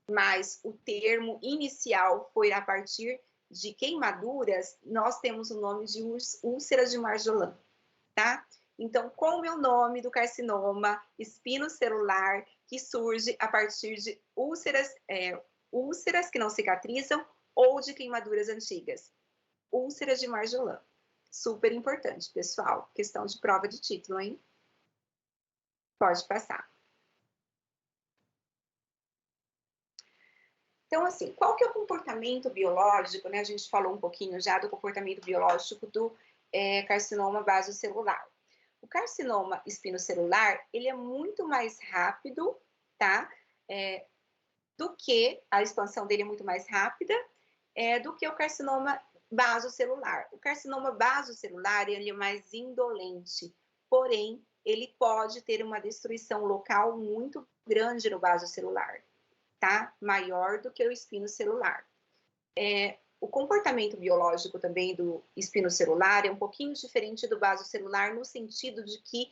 mas o termo inicial foi a partir de queimaduras, nós temos o nome de úlceras de Marjolin, tá? Então, como é o nome do carcinoma espinocelular que surge a partir de úlceras que não cicatrizam ou de queimaduras antigas? Úlceras de Marjolin. Super importante, pessoal. Questão de prova de título, hein? Pode passar. Então, assim, qual que é o comportamento biológico, né? A gente falou um pouquinho já do comportamento biológico do carcinoma basocelular. O carcinoma espinocelular, ele é muito mais rápido, tá? Do que, a expansão dele é muito mais rápida, do que o carcinoma basocelular. O carcinoma basocelular, ele é mais indolente, porém, ele pode ter uma destruição local muito grande no basocelular, tá? Maior do que o espinocelular. O comportamento biológico também do espinocelular é um pouquinho diferente do basocelular, no sentido de que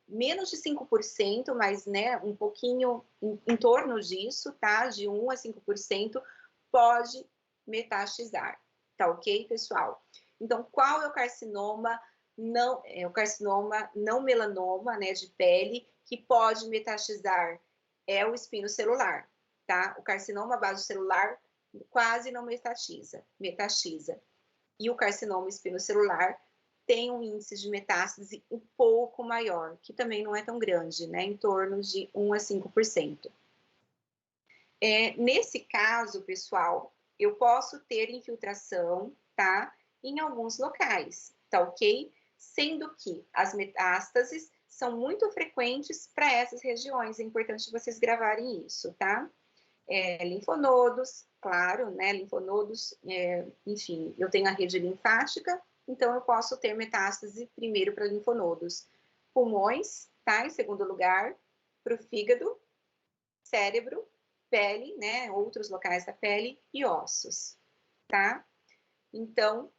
menos de 5%, mas né, um pouquinho em torno disso, tá? De 1 a 5% pode metastizar, tá ok, pessoal? Então, qual é o carcinoma o carcinoma não melanoma, né, de pele, que pode metastizar? É o espinocelular, tá? O carcinoma basocelular quase não metastiza. E o carcinoma espinocelular tem um índice de metástase um pouco maior, que também não é tão grande, né? Em torno de 1 a 5%. Nesse caso, pessoal, eu posso ter infiltração, tá? Em alguns locais, tá ok? Sendo que as metástases são muito frequentes para essas regiões. É importante vocês gravarem isso, tá? Linfonodos, claro, né? Linfonodos, enfim, eu tenho a rede linfática, então eu posso ter metástase primeiro para linfonodos. Pulmões, tá? Em segundo lugar, para o fígado, cérebro, pele, né? Outros locais da pele e ossos, tá? Então,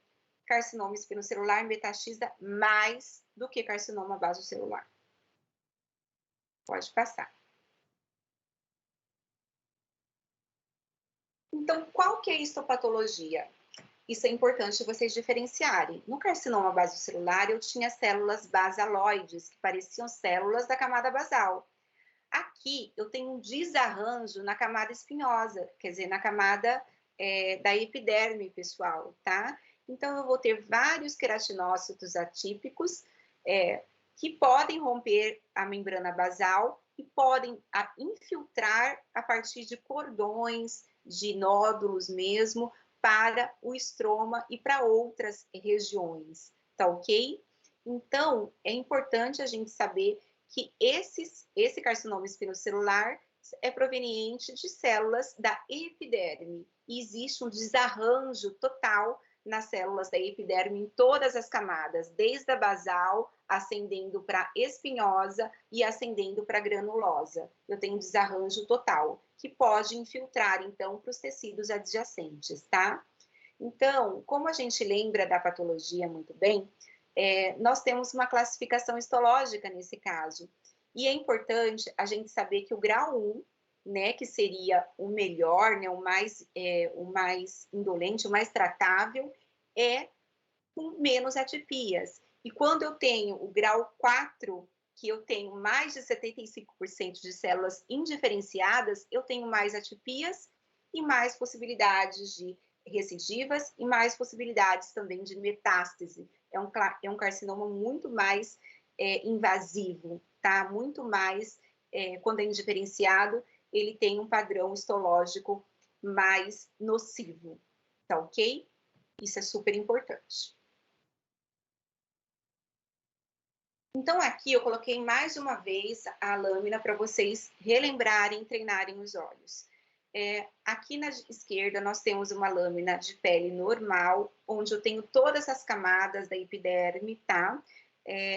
carcinoma espinocelular metastiza mais do que carcinoma basocelular. Pode passar. Então, qual que é a histopatologia? Isso é importante vocês diferenciarem. No carcinoma basocelular, eu tinha células basaloides, que pareciam células da camada basal. Aqui, eu tenho um desarranjo na camada espinhosa, quer dizer, na camada da epiderme, pessoal, tá? Então, eu vou ter vários queratinócitos atípicos que podem romper a membrana basal e podem infiltrar a partir de cordões, de nódulos mesmo, para o estroma e para outras regiões, tá ok? Então, é importante a gente saber que esse carcinoma espinocelular é proveniente de células da epiderme. E existe um desarranjo total nas células da epiderme em todas as camadas, desde a basal, ascendendo para espinhosa e ascendendo para granulosa. Eu tenho um desarranjo total, que pode infiltrar, então, para os tecidos adjacentes, tá? Então, como a gente lembra da patologia muito bem, nós temos uma classificação histológica nesse caso. E é importante a gente saber que o grau 1, né, que seria o melhor, né, o mais indolente, o mais tratável, é com menos atipias. E quando eu tenho o grau 4, que eu tenho mais de 75% de células indiferenciadas, eu tenho mais atipias e mais possibilidades de recidivas e mais possibilidades também de metástase. É um carcinoma muito mais invasivo, tá? Muito mais, quando é indiferenciado, ele tem um padrão histológico mais nocivo, tá ok? Isso é super importante. Então, aqui eu coloquei mais uma vez a lâmina para vocês relembrarem, treinarem os olhos. Aqui na esquerda, nós temos uma lâmina de pele normal, onde eu tenho todas as camadas da epiderme, tá?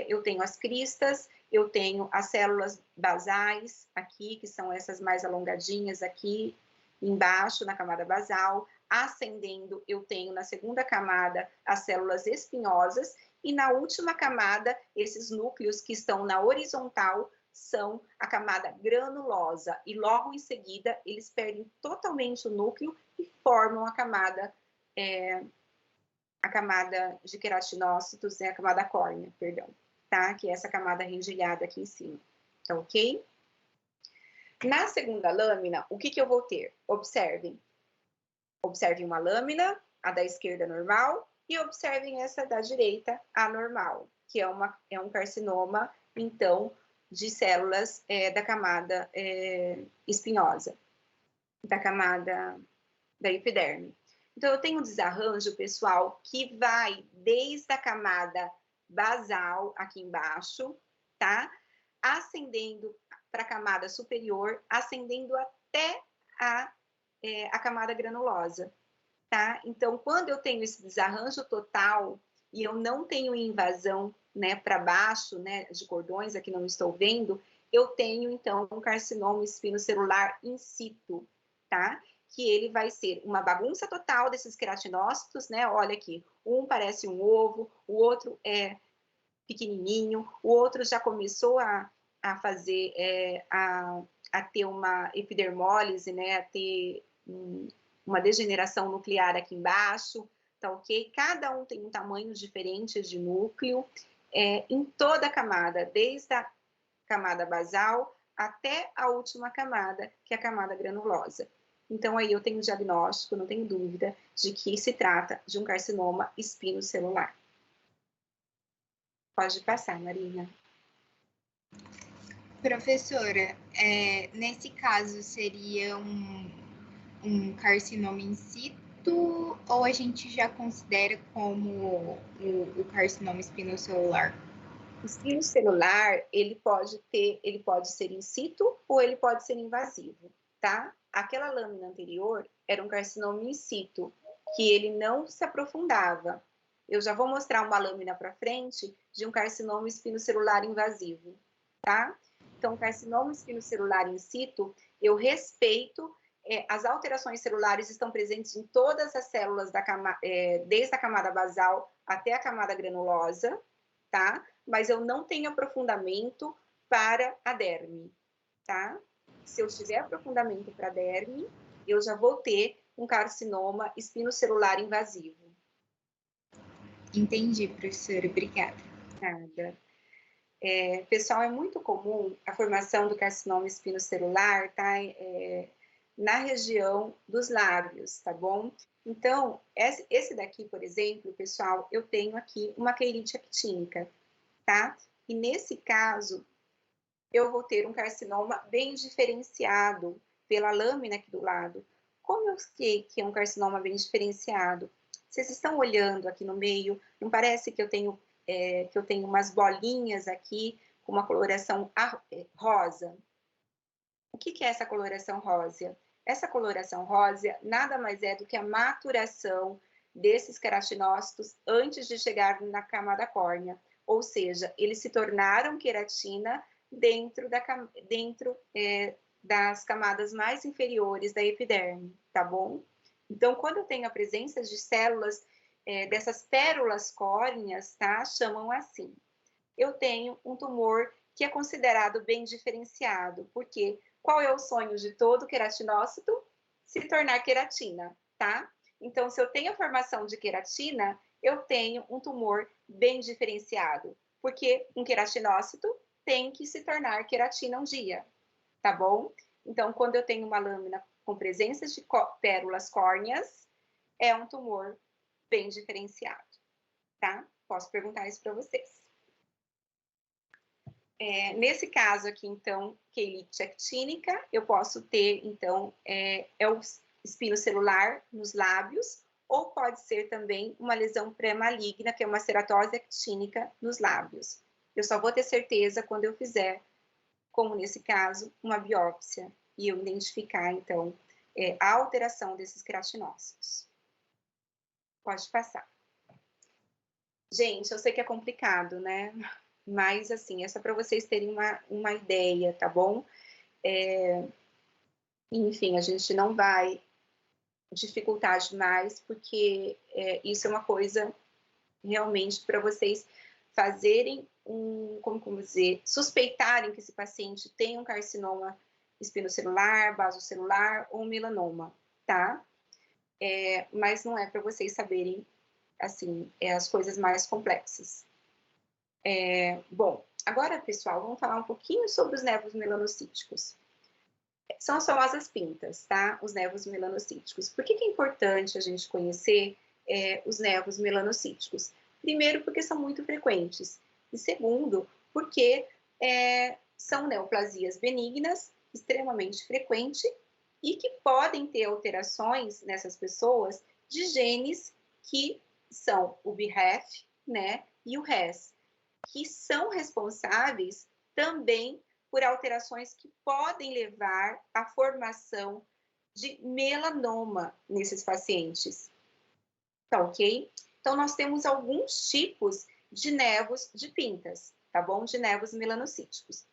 Eu tenho as cristas, eu tenho as células basais aqui, que são essas mais alongadinhas aqui embaixo, na camada basal. Ascendendo, eu tenho na segunda camada as células espinhosas, e na última camada, esses núcleos que estão na horizontal são a camada granulosa, e logo em seguida eles perdem totalmente o núcleo e formam a camada a camada de queratinócitos, né, a camada córnea, perdão, tá? Que é essa camada rendilhada aqui em cima, tá ok? Na segunda lâmina, o que que eu vou ter? Observem. Observem uma lâmina, a da esquerda normal, e observem essa da direita, anormal, que é um carcinoma, então, de células da camada espinhosa, da camada da epiderme. Então, eu tenho um desarranjo, pessoal, que vai desde a camada basal, aqui embaixo, tá? Ascendendo para a camada superior, ascendendo até a camada granulosa, tá? Então, quando eu tenho esse desarranjo total e eu não tenho invasão, né, para baixo, né, de cordões, aqui não estou vendo, eu tenho, então, um carcinoma espinocelular in situ, tá? Que ele vai ser uma bagunça total desses queratinócitos, né? Olha aqui, um parece um ovo, o outro é pequenininho, o outro já começou a fazer, a ter uma epidermólise, né? A ter uma degeneração nuclear aqui embaixo, tá ok? Cada um tem um tamanho diferente de núcleo, em toda a camada, desde a camada basal até a última camada, que é a camada granulosa. Então, aí eu tenho diagnóstico, não tenho dúvida, de que se trata de um carcinoma espinocelular. Pode passar, Marina. Professora, nesse caso seria um carcinoma in situ ou a gente já considera como o carcinoma espinocelular? O espinocelular, ele pode ser in situ ou ele pode ser invasivo, tá? Aquela lâmina anterior era um carcinoma in situ, que ele não se aprofundava. Eu já vou mostrar uma lâmina para frente de um carcinoma espinocelular invasivo, tá? Então, carcinoma espinocelular in situ, eu respeito, as alterações celulares estão presentes em todas as células desde a camada basal até a camada granulosa, tá? Mas eu não tenho aprofundamento para a derme, tá? Se eu tiver aprofundamento para a derme, eu já vou ter um carcinoma espinocelular invasivo. Entendi, professora. Obrigada. Nada. Pessoal, é muito comum a formação do carcinoma espinocelular, tá? Na região dos lábios, tá bom? Então, esse daqui, por exemplo, pessoal, eu tenho aqui uma queirite actínica, tá? E nesse caso, eu vou ter um carcinoma bem diferenciado pela lâmina aqui do lado. Como eu sei que é um carcinoma bem diferenciado? Vocês estão olhando aqui no meio, não parece que eu tenho umas bolinhas aqui com uma coloração rosa? O que é essa coloração rosa? Essa coloração rosa nada mais é do que a maturação desses queratinócitos antes de chegar na camada córnea. Ou seja, eles se tornaram queratina dentro das camadas mais inferiores da epiderme, tá bom? Então, quando eu tenho a presença de células dessas pérolas córneas, tá? Chamam assim. Eu tenho um tumor que é considerado bem diferenciado, porque qual é o sonho de todo queratinócito? Se tornar queratina, tá? Então, se eu tenho a formação de queratina, eu tenho um tumor bem diferenciado, porque um queratinócito tem que se tornar queratina um dia, tá bom? Então, quando eu tenho uma lâmina com presença de pérolas córneas, é um tumor bem diferenciado, tá? Posso perguntar isso para vocês. Nesse caso aqui, então, queirite actínica, eu posso ter, então, o espino celular nos lábios, ou pode ser também uma lesão pré-maligna, que é uma ceratose actínica nos lábios. Eu só vou ter certeza quando eu fizer, como nesse caso, uma biópsia, e eu identificar, então, a alteração desses queratinócitos. Pode passar. Gente, eu sei que é complicado, né? Mas, assim, é só para vocês terem uma ideia, tá bom? Enfim, a gente não vai dificultar demais, porque isso é uma coisa realmente para vocês fazerem como dizer, suspeitarem que esse paciente tem um carcinoma espinocelular, basocelular ou melanoma, tá? Mas não é para vocês saberem assim, as coisas mais complexas. Bom, agora, pessoal, vamos falar um pouquinho sobre os nervos melanocíticos. São as famosas pintas, tá? Os nervos melanocíticos. Por que é importante a gente conhecer os nervos melanocíticos? Primeiro, porque são muito frequentes. E segundo, porque são neoplasias benignas, extremamente frequentes, e que podem ter alterações nessas pessoas de genes que são o BRAF, né, e o RES, que são responsáveis também por alterações que podem levar à formação de melanoma nesses pacientes. Tá ok? Então, nós temos alguns tipos de nervos de pintas, tá bom? De nervos melanocíticos,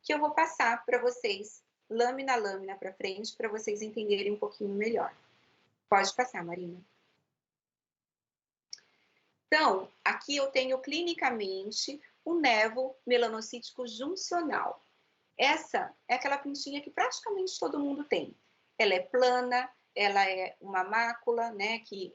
que eu vou passar para vocês, lâmina a lâmina para frente, para vocês entenderem um pouquinho melhor. Pode passar, Marina. Então, aqui eu tenho clinicamente o nervo melanocítico juncional. Essa é aquela pintinha que praticamente todo mundo tem. Ela é plana, ela é uma mácula, né, que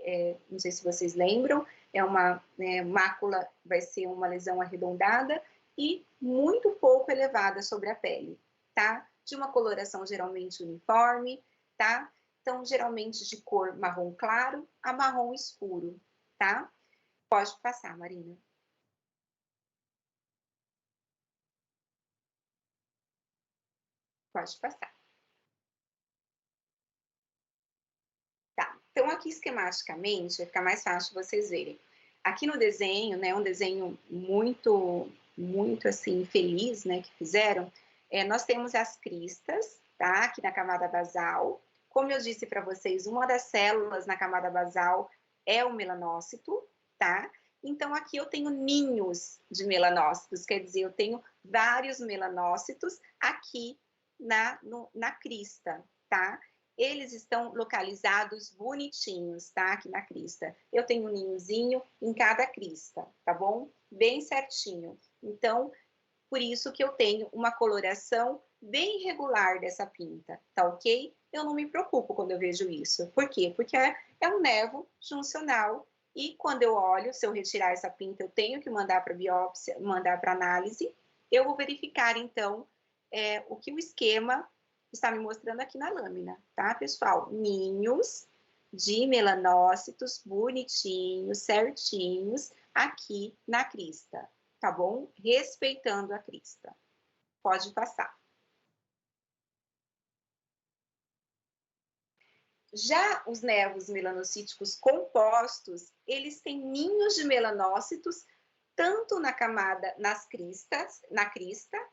não sei se vocês lembram, é uma mácula, vai ser uma lesão arredondada e muito pouco elevada sobre a pele, tá? De uma coloração geralmente uniforme, tá? Então, geralmente de cor marrom claro a marrom escuro, tá? Pode passar, Marina. Pode passar. Tá, então aqui esquematicamente vai ficar mais fácil vocês verem. Aqui no desenho, né, um desenho muito assim feliz, né, que fizeram, nós temos as cristas, tá, aqui na camada basal. Como eu disse para vocês, uma das células na camada basal é o melanócito, tá? Então aqui eu tenho ninhos de melanócitos, quer dizer, eu tenho vários melanócitos aqui na crista, tá? Eles estão localizados bonitinhos, tá? Aqui na crista. Eu tenho um ninhozinho em cada crista, tá bom? Bem certinho. Então, por isso que eu tenho uma coloração bem regular dessa pinta, tá ok? Eu não me preocupo quando eu vejo isso. Por quê? Porque é um nervo juncional e quando eu olho, se eu retirar essa pinta, eu tenho que mandar para biópsia, mandar para análise, eu vou verificar, então, o que o esquema está me mostrando aqui na lâmina, tá, pessoal? Ninhos de melanócitos bonitinhos, certinhos, aqui na crista, tá bom? Respeitando a crista. Pode passar. Já os nervos melanocíticos compostos, eles têm ninhos de melanócitos tanto na camada, na crista,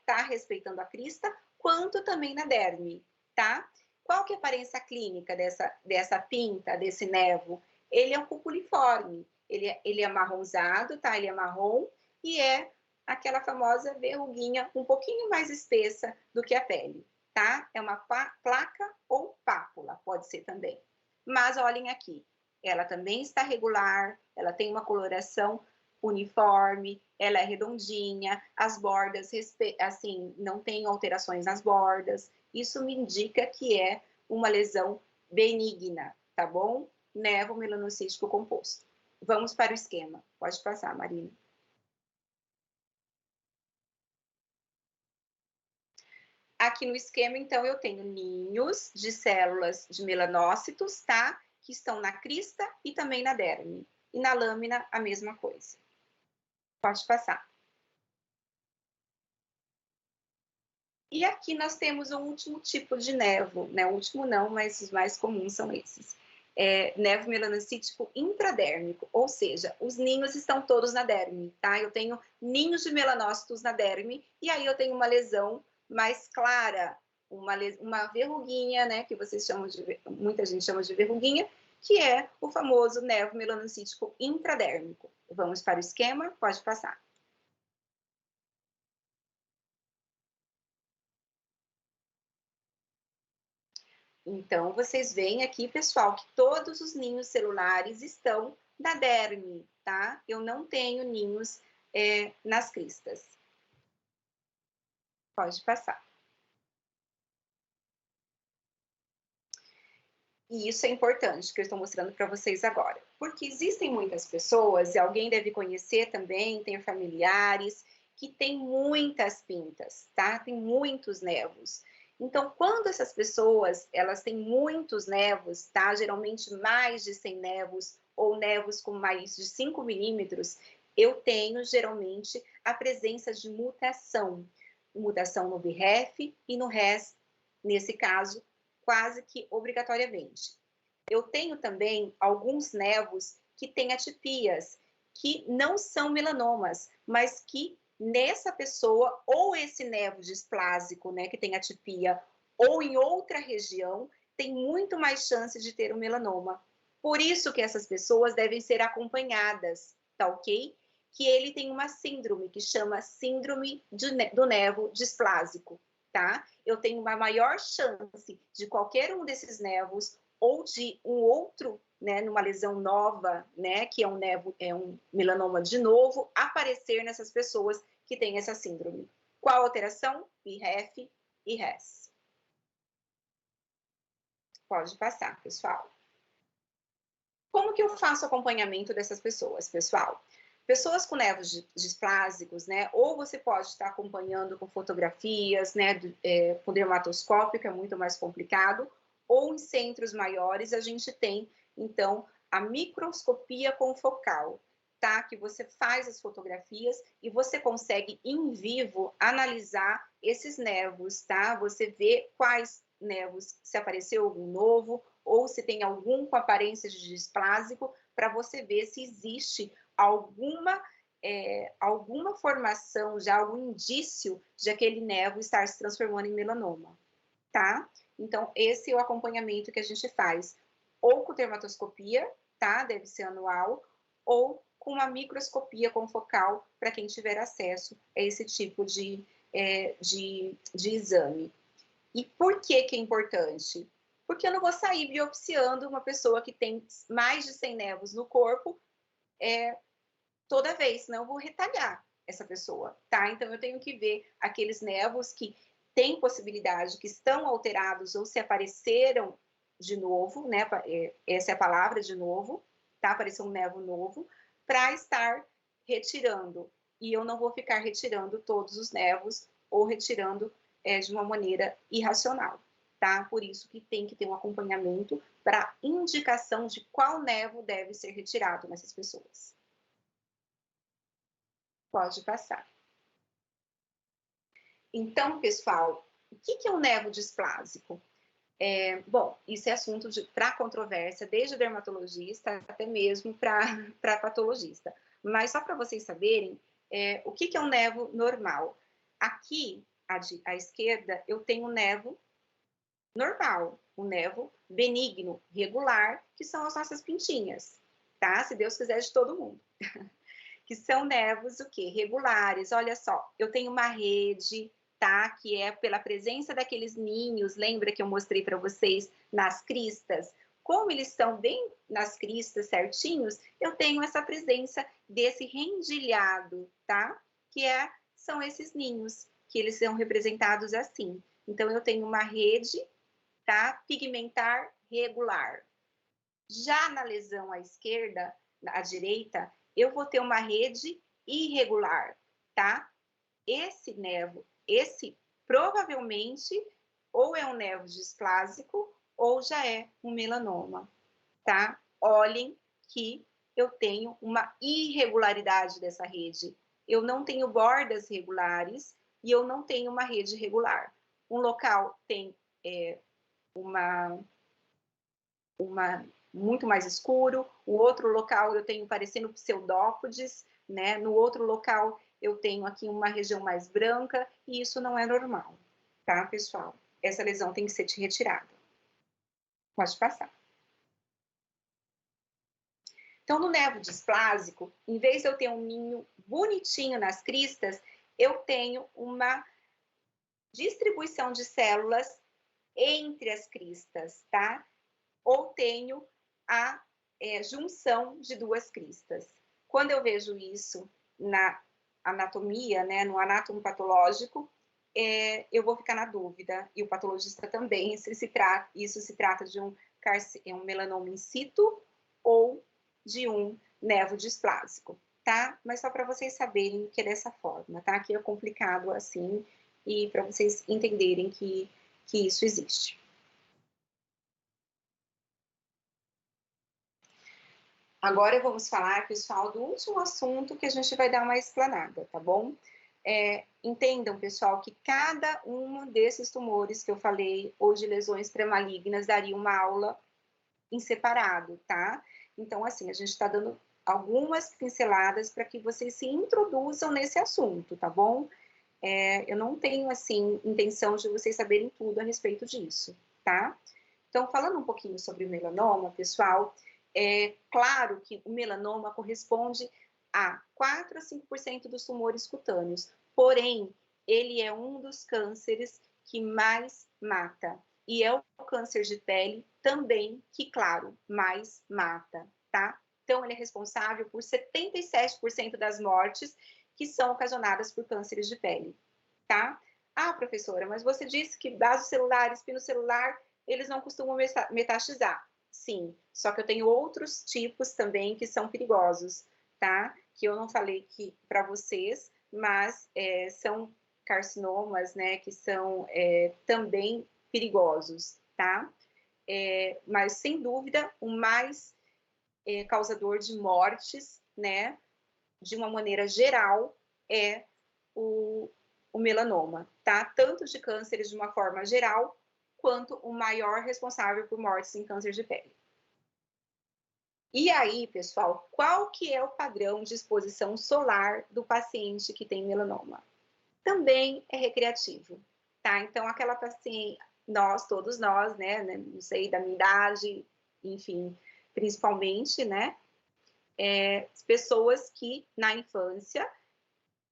tá? Respeitando a crista, quanto também na derme, tá? Qual que é a aparência clínica dessa pinta, desse nervo? Ele é um cupuliforme, ele é marronzado, tá? Ele é marrom e é aquela famosa verruguinha um pouquinho mais espessa do que a pele, tá? É uma placa ou pápula, pode ser também. Mas olhem aqui, ela também está regular, ela tem uma coloração uniforme, ela é redondinha, as bordas, assim, não tem alterações nas bordas. Isso me indica que é uma lesão benigna, tá bom? Nervo melanocítico composto. Vamos para o esquema. Pode passar, Marina. Aqui no esquema, então, eu tenho ninhos de células de melanócitos, tá? Que estão na crista e também na derme. E na lâmina, a mesma coisa. Pode passar. E aqui nós temos o último tipo de nervo, né? O último não, mas os mais comuns são esses. Nervo melanocítico intradérmico, ou seja, os ninhos estão todos na derme, tá? Eu tenho ninhos de melanócitos na derme, e aí eu tenho uma lesão mais clara, uma verruguinha, né? Que vocês chamam muita gente chama de verruguinha, que é o famoso nervo melanocítico intradérmico. Vamos para o esquema, pode passar. Então, vocês veem aqui, pessoal, que todos os ninhos celulares estão na derme, tá? Eu não tenho ninhos nas cristas. Pode passar. E isso é importante, que eu estou mostrando para vocês agora. Porque existem muitas pessoas, e alguém deve conhecer também, tem familiares, que tem muitas pintas, tá? Tem muitos nevos. Então, quando essas pessoas, elas têm muitos nevos, tá? Geralmente mais de 100 nevos, ou nevos com mais de 5 milímetros, eu tenho, geralmente, a presença de mutação. Mutação no BRAF e no RES, nesse caso, quase que obrigatoriamente. Eu tenho também alguns nevos que têm atipias, que não são melanomas, mas que nessa pessoa, ou esse nevo displásico, né, que tem atipia, ou em outra região, tem muito mais chance de ter um melanoma. Por isso que essas pessoas devem ser acompanhadas, tá ok? Que ele tem uma síndrome que chama síndrome do nevo displásico, tá? Eu tenho uma maior chance de qualquer um desses nevos ou de um outro, né, numa lesão nova, né, que é um nevo, é um melanoma de novo, aparecer nessas pessoas que têm essa síndrome. Qual alteração? BRAF e RES. Pode passar, pessoal. Como que eu faço acompanhamento dessas pessoas, pessoal? Pessoas com nevos displásicos, né? Ou você pode estar acompanhando com fotografias, né? Com dermatoscópio, que é muito mais complicado, ou em centros maiores a gente tem, então, a microscopia confocal, tá? Que você faz as fotografias e você consegue, em vivo, analisar esses nevos, tá? Você vê quais nevos, se apareceu algum novo, ou se tem algum com aparência de displásico, para você ver se existe alguma formação, já algum indício de aquele nevo estar se transformando em melanoma, tá? Então, esse é o acompanhamento que a gente faz, ou com dermatoscopia, tá? Deve ser anual, ou com uma microscopia confocal, para quem tiver acesso a esse tipo de exame. E por que que é importante? Porque eu não vou sair biopsiando uma pessoa que tem mais de 100 nevos no corpo toda vez, senão eu vou retalhar essa pessoa, tá? Então, eu tenho que ver aqueles nevos que têm possibilidade, que estão alterados ou se apareceram de novo, né? Essa é a palavra, de novo, tá? Apareceu um nevo novo, para estar retirando. E eu não vou ficar retirando todos os nevos ou retirando de uma maneira irracional, tá? Por isso que tem que ter um acompanhamento para indicação de qual nevo deve ser retirado nessas pessoas. Pode passar. Então, pessoal, o que é um nevo displásico? Bom, isso é assunto para controvérsia, desde o dermatologista até mesmo para patologista. Mas só para vocês saberem, o que é um nevo normal? Aqui, à esquerda, eu tenho um nevo normal, um nevo benigno, regular, que são as nossas pintinhas, tá? Se Deus quiser, de todo mundo. Que são nevos o quê? Regulares. Olha só, eu tenho uma rede, tá? Que é pela presença daqueles ninhos, lembra que eu mostrei para vocês nas cristas? Como eles estão bem nas cristas certinhos, eu tenho essa presença desse rendilhado, tá? Que são esses ninhos, que eles são representados assim. Então, eu tenho uma rede, tá? Pigmentar regular. Já na lesão à esquerda, à direita, eu vou ter uma rede irregular, tá? Esse nevo, provavelmente ou é um nevo displásico ou já é um melanoma, tá? Olhem que eu tenho uma irregularidade dessa rede. Eu não tenho bordas regulares e eu não tenho uma rede regular. Um local tem uma muito mais escuro, o outro local eu tenho parecendo pseudópodes, né? No outro local eu tenho aqui uma região mais branca, e isso não é normal, tá, pessoal? Essa lesão tem que ser retirada. Pode passar. Então, no nevo displásico, em vez de eu ter um ninho bonitinho nas cristas, eu tenho uma distribuição de células entre as cristas, tá? Ou tenho a junção de duas cristas. Quando eu vejo isso na anatomia, né, no anátomo patológico, eu vou ficar na dúvida, e o patologista também, isso se trata de um um melanoma in situ ou de um nevo-displásico, tá? Mas só para vocês saberem que é dessa forma, tá? Que é complicado assim, e para vocês entenderem que isso existe. Agora vamos falar, pessoal, do último assunto que a gente vai dar uma explanada, tá bom? Entendam, pessoal, que cada um desses tumores que eu falei, ou de lesões pré-malignas, daria uma aula em separado, tá? Então, assim, a gente está dando algumas pinceladas para que vocês se introduzam nesse assunto, tá bom? Eu não tenho, assim, intenção de vocês saberem tudo a respeito disso, tá? Então, falando um pouquinho sobre o melanoma, pessoal, é claro que o melanoma corresponde a 4 a 5% dos tumores cutâneos, porém, ele é um dos cânceres que mais mata. E é o câncer de pele também que, claro, mais mata, tá? Então, ele é responsável por 77% das mortes que são ocasionadas por cânceres de pele, tá? Ah, professora, mas você disse que vaso celular, espino celular, eles não costumam metastizar. Sim, só que eu tenho outros tipos também que são perigosos, tá? Que eu não falei para vocês, mas são carcinomas, né, que são também perigosos, tá? Mas, sem dúvida, o mais causador de mortes, né, de uma maneira geral, é o melanoma, tá? Tanto de cânceres de uma forma geral, quanto o maior responsável por mortes em câncer de pele. E aí, pessoal, qual que é o padrão de exposição solar do paciente que tem melanoma? Também é recreativo, tá? Então, aquela paciente, todos nós, né, não sei, da minha idade, enfim, principalmente, né, pessoas que na infância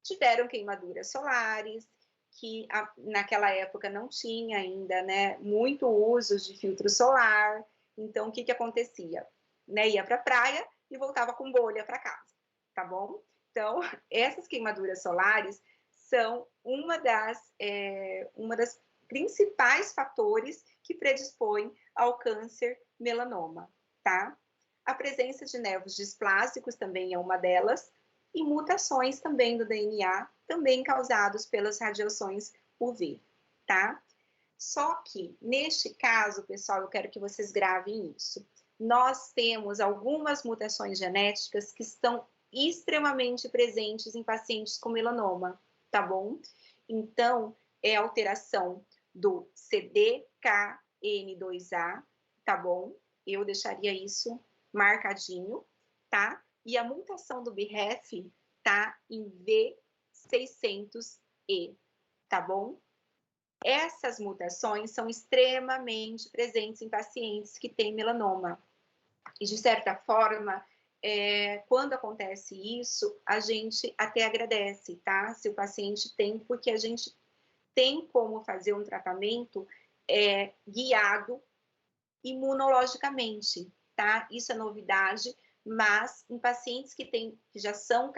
tiveram queimaduras solares, que naquela época não tinha ainda, né, muito uso de filtro solar. Então, o que acontecia? Né, ia para a praia e voltava com bolha para casa, tá bom? Então, essas queimaduras solares são uma das principais fatores que predispõem ao câncer melanoma, tá? A presença de nervos displásicos também é uma delas, e mutações também do DNA, também causados pelas radiações UV, tá? Só que, neste caso, pessoal, eu quero que vocês gravem isso. Nós temos algumas mutações genéticas que estão extremamente presentes em pacientes com melanoma, tá bom? Então, é a alteração do CDKN2A, tá bom? Eu deixaria isso marcadinho, tá? E a mutação do BRAF tá em V600E, tá bom? Essas mutações são extremamente presentes em pacientes que têm melanoma. E, de certa forma, quando acontece isso, a gente até agradece, tá? Se o paciente tem, porque a gente tem como fazer um tratamento guiado imunologicamente, tá? Isso é novidade, mas em pacientes que já são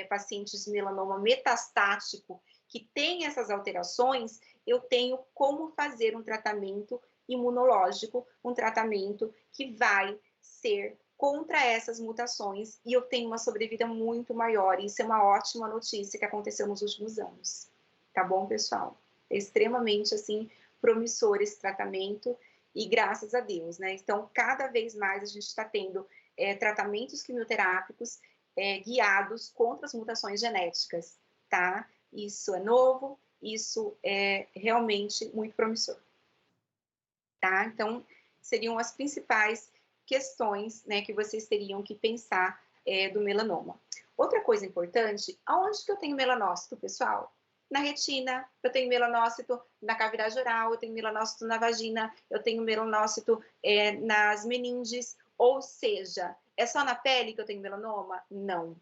pacientes de melanoma metastático, que têm essas alterações, eu tenho como fazer um tratamento imunológico, um tratamento que vai ser contra essas mutações, e eu tenho uma sobrevida muito maior. Isso é uma ótima notícia que aconteceu nos últimos anos. Tá bom, pessoal? É extremamente, assim, promissor esse tratamento, e graças a Deus, né? Então, cada vez mais a gente está tendo tratamentos quimioterápicos guiados contra as mutações genéticas, tá? Isso é novo, isso é realmente muito promissor, tá? Então, seriam as principais questões, né, que vocês teriam que pensar do melanoma. Outra coisa importante, aonde que eu tenho melanócito, pessoal? Na retina, eu tenho melanócito na cavidade oral, eu tenho melanócito na vagina, eu tenho melanócito nas meninges, ou seja, é só na pele que eu tenho melanoma? Não,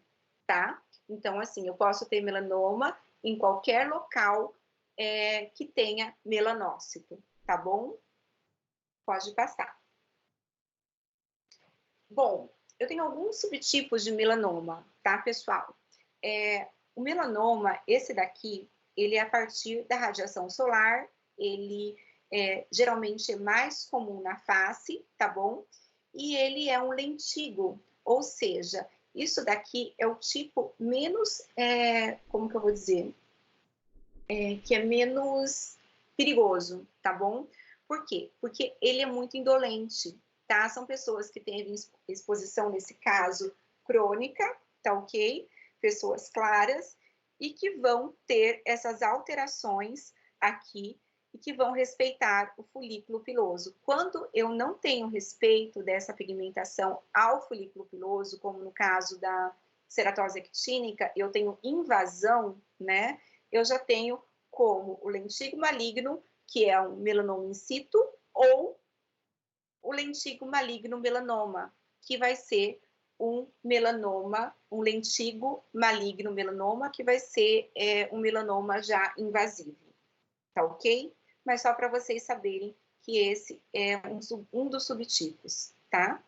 tá? Então, assim, eu posso ter melanoma em qualquer local que tenha melanócito, tá bom? Pode passar. Bom, eu tenho alguns subtipos de melanoma, tá, pessoal? O melanoma, esse daqui, ele é a partir da radiação solar, ele geralmente é mais comum na face, tá bom? E ele é um lentígo, ou seja, isso daqui é o tipo menos, como que eu vou dizer? Que é menos perigoso, tá bom? Por quê? Porque ele é muito indolente, tá? São pessoas que têm exposição, nesse caso, crônica, tá ok? Pessoas claras e que vão ter essas alterações aqui e que vão respeitar o folículo piloso. Quando eu não tenho respeito dessa pigmentação ao folículo piloso, como no caso da ceratose actínica, eu tenho invasão, né? Eu já tenho como o lentigo maligno, que é um melanoma in situ, ou o lentigo maligno melanoma, que vai ser um melanoma, um lentigo maligno melanoma, que vai ser um melanoma já invasivo, tá ok? Mas só para vocês saberem que esse é um dos subtipos, tá?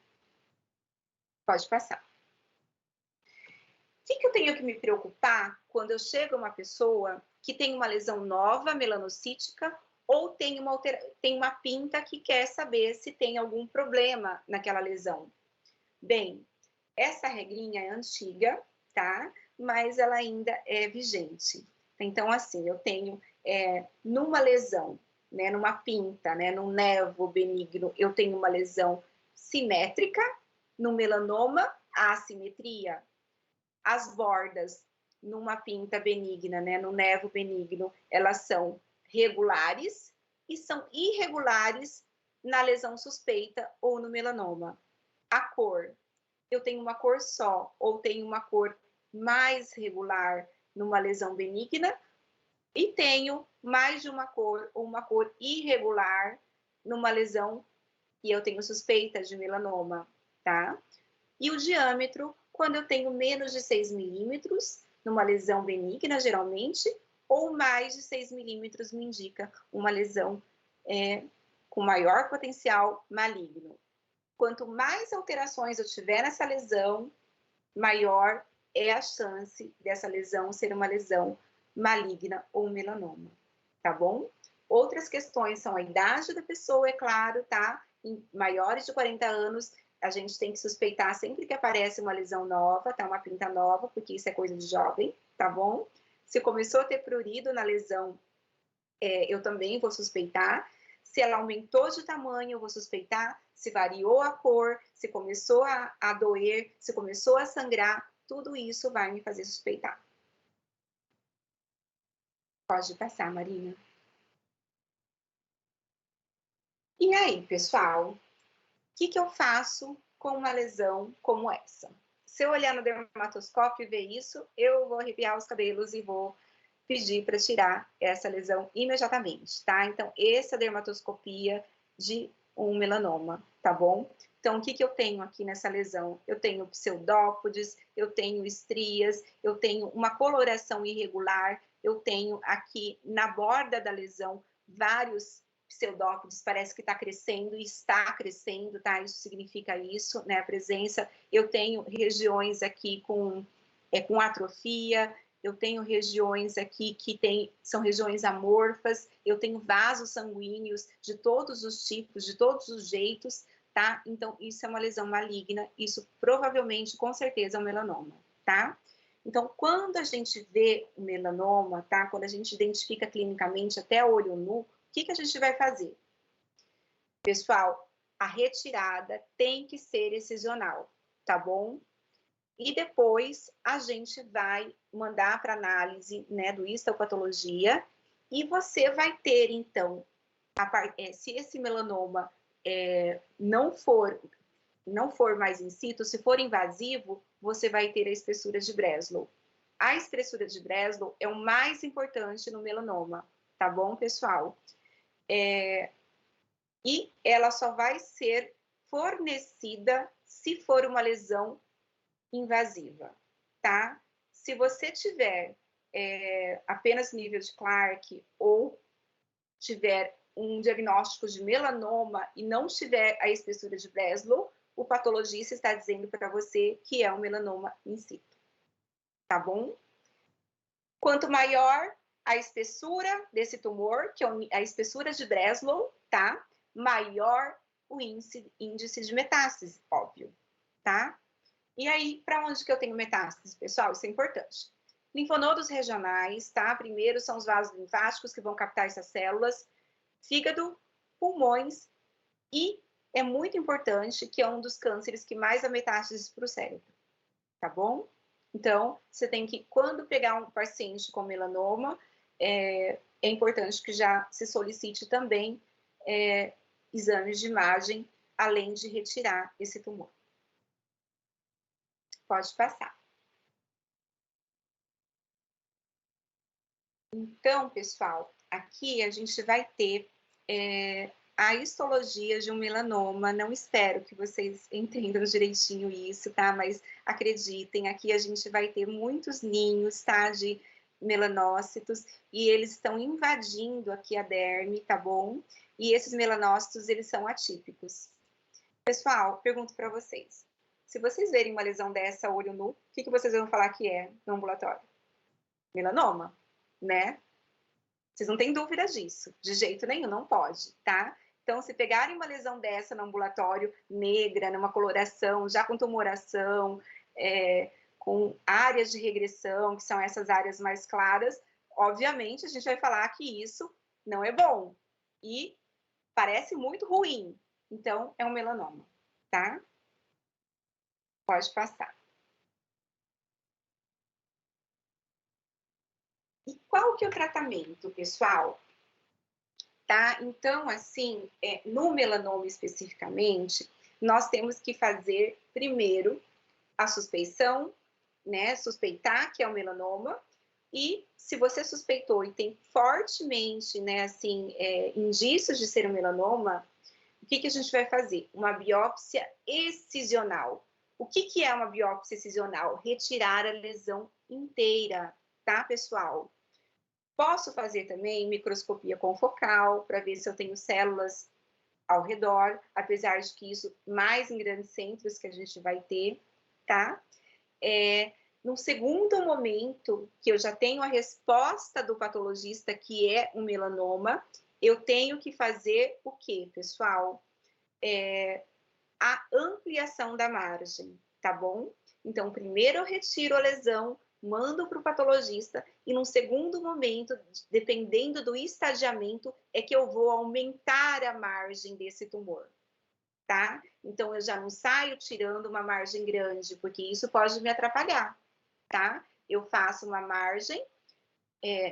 Pode passar. O que eu tenho que me preocupar quando eu chego a uma pessoa que tem uma lesão nova, melanocítica, ou tem uma pinta que quer saber se tem algum problema naquela lesão? Bem, essa regrinha é antiga, tá? Mas ela ainda é vigente. Então, assim, eu tenho numa lesão, né, numa pinta, né, num névoa benigno, eu tenho uma lesão simétrica, no melanoma, assimetria. As bordas numa pinta benigna, né, no névoa benigno, elas são regulares e são irregulares na lesão suspeita ou no melanoma. A cor, eu tenho uma cor só ou tenho uma cor mais regular numa lesão benigna e tenho mais de uma cor ou uma cor irregular numa lesão que eu tenho suspeita de melanoma, tá? E o diâmetro, quando eu tenho menos de 6 milímetros, numa lesão benigna, geralmente, ou mais de 6 milímetros me indica uma lesão com maior potencial maligno. Quanto mais alterações eu tiver nessa lesão, maior é a chance dessa lesão ser uma lesão maligna ou melanoma, tá bom? Outras questões são a idade da pessoa, é claro, tá? Em maiores de 40 anos, a gente tem que suspeitar sempre que aparece uma lesão nova, tá? Uma pinta nova, porque isso é coisa de jovem, tá bom? Se começou a ter prurido na lesão, eu também vou suspeitar. Se ela aumentou de tamanho, eu vou suspeitar. Se variou a cor, se começou a doer, se começou a sangrar, tudo isso vai me fazer suspeitar. Pode passar, Marina. E aí, pessoal? O que eu faço com uma lesão como essa? Se eu olhar no dermatoscópio e ver isso, eu vou arrepiar os cabelos e vou pedir para tirar essa lesão imediatamente, tá? Então, essa é a dermatoscopia de um melanoma, tá bom? Então, o que eu tenho aqui nessa lesão? Eu tenho pseudópodes, eu tenho estrias, eu tenho uma coloração irregular, eu tenho aqui na borda da lesão vários pseudópodes, parece que está crescendo e está crescendo, tá? Isso significa isso, né? A presença. Eu tenho regiões aqui com atrofia, eu tenho regiões aqui que são regiões amorfas, eu tenho vasos sanguíneos de todos os tipos, de todos os jeitos, tá? Então, isso é uma lesão maligna, isso provavelmente, com certeza, é um melanoma, tá? Então, quando a gente vê o melanoma, tá? Quando a gente identifica clinicamente até olho nu, o que a gente vai fazer? Pessoal, a retirada tem que ser excisional, tá bom? E depois a gente vai mandar para análise, né, do histopatologia, e você vai ter, então, se esse melanoma não for mais in situ, se for invasivo, você vai ter a espessura de Breslow. A espessura de Breslow é o mais importante no melanoma, tá bom, pessoal? E ela só vai ser fornecida se for uma lesão invasiva, tá? Se você tiver apenas nível de Clark ou tiver um diagnóstico de melanoma e não tiver a espessura de Breslow, o patologista está dizendo para você que é um melanoma in situ, tá bom? Quanto maior, a espessura desse tumor, que é a espessura de Breslow, tá? Maior o índice de metástase, óbvio, tá? E aí, para onde que eu tenho metástase, pessoal? Isso é importante. Linfonodos regionais, tá? Primeiro são os vasos linfáticos que vão captar essas células, fígado, pulmões e é muito importante que é um dos cânceres que mais dá metástases para o cérebro, tá bom? Então, você tem que, quando pegar um paciente com melanoma, é importante que já se solicite também exames de imagem, além de retirar esse tumor. Pode passar. Então, pessoal, aqui a gente vai ter a histologia de um melanoma. Não espero que vocês entendam direitinho isso, tá? Mas acreditem, aqui a gente vai ter muitos ninhos, tá? De melanócitos, e eles estão invadindo aqui a derme, tá bom? E esses melanócitos, eles são atípicos. Pessoal, pergunto para vocês. Se vocês verem uma lesão dessa, olho nu, o que vocês vão falar que é no ambulatório? Melanoma, né? Vocês não têm dúvida disso, de jeito nenhum, não pode, tá? Então, se pegarem uma lesão dessa no ambulatório, negra, numa coloração, já com tumoração, com áreas de regressão, que são essas áreas mais claras, obviamente a gente vai falar que isso não é bom e parece muito ruim. Então, é um melanoma, tá? Pode passar. E qual que é o tratamento, pessoal? Tá? Então, assim, no melanoma especificamente, nós temos que fazer primeiro a suspeição, né? Suspeitar que é o melanoma. E se você suspeitou e tem fortemente, né, assim, indícios de ser um melanoma, o que a gente vai fazer? Uma biópsia excisional. O que é uma biópsia excisional? Retirar a lesão inteira, tá, pessoal? Posso fazer também microscopia confocal para ver se eu tenho células ao redor, apesar de que isso mais em grandes centros que a gente vai ter, tá? No segundo momento, que eu já tenho a resposta do patologista, que é um melanoma, eu tenho que fazer o quê, pessoal? A ampliação da margem, tá bom? Então, primeiro eu retiro a lesão, mando para o patologista e num segundo momento, dependendo do estadiamento, é que eu vou aumentar a margem desse tumor, tá? Então, eu já não saio tirando uma margem grande, porque isso pode me atrapalhar, tá? Eu faço uma margem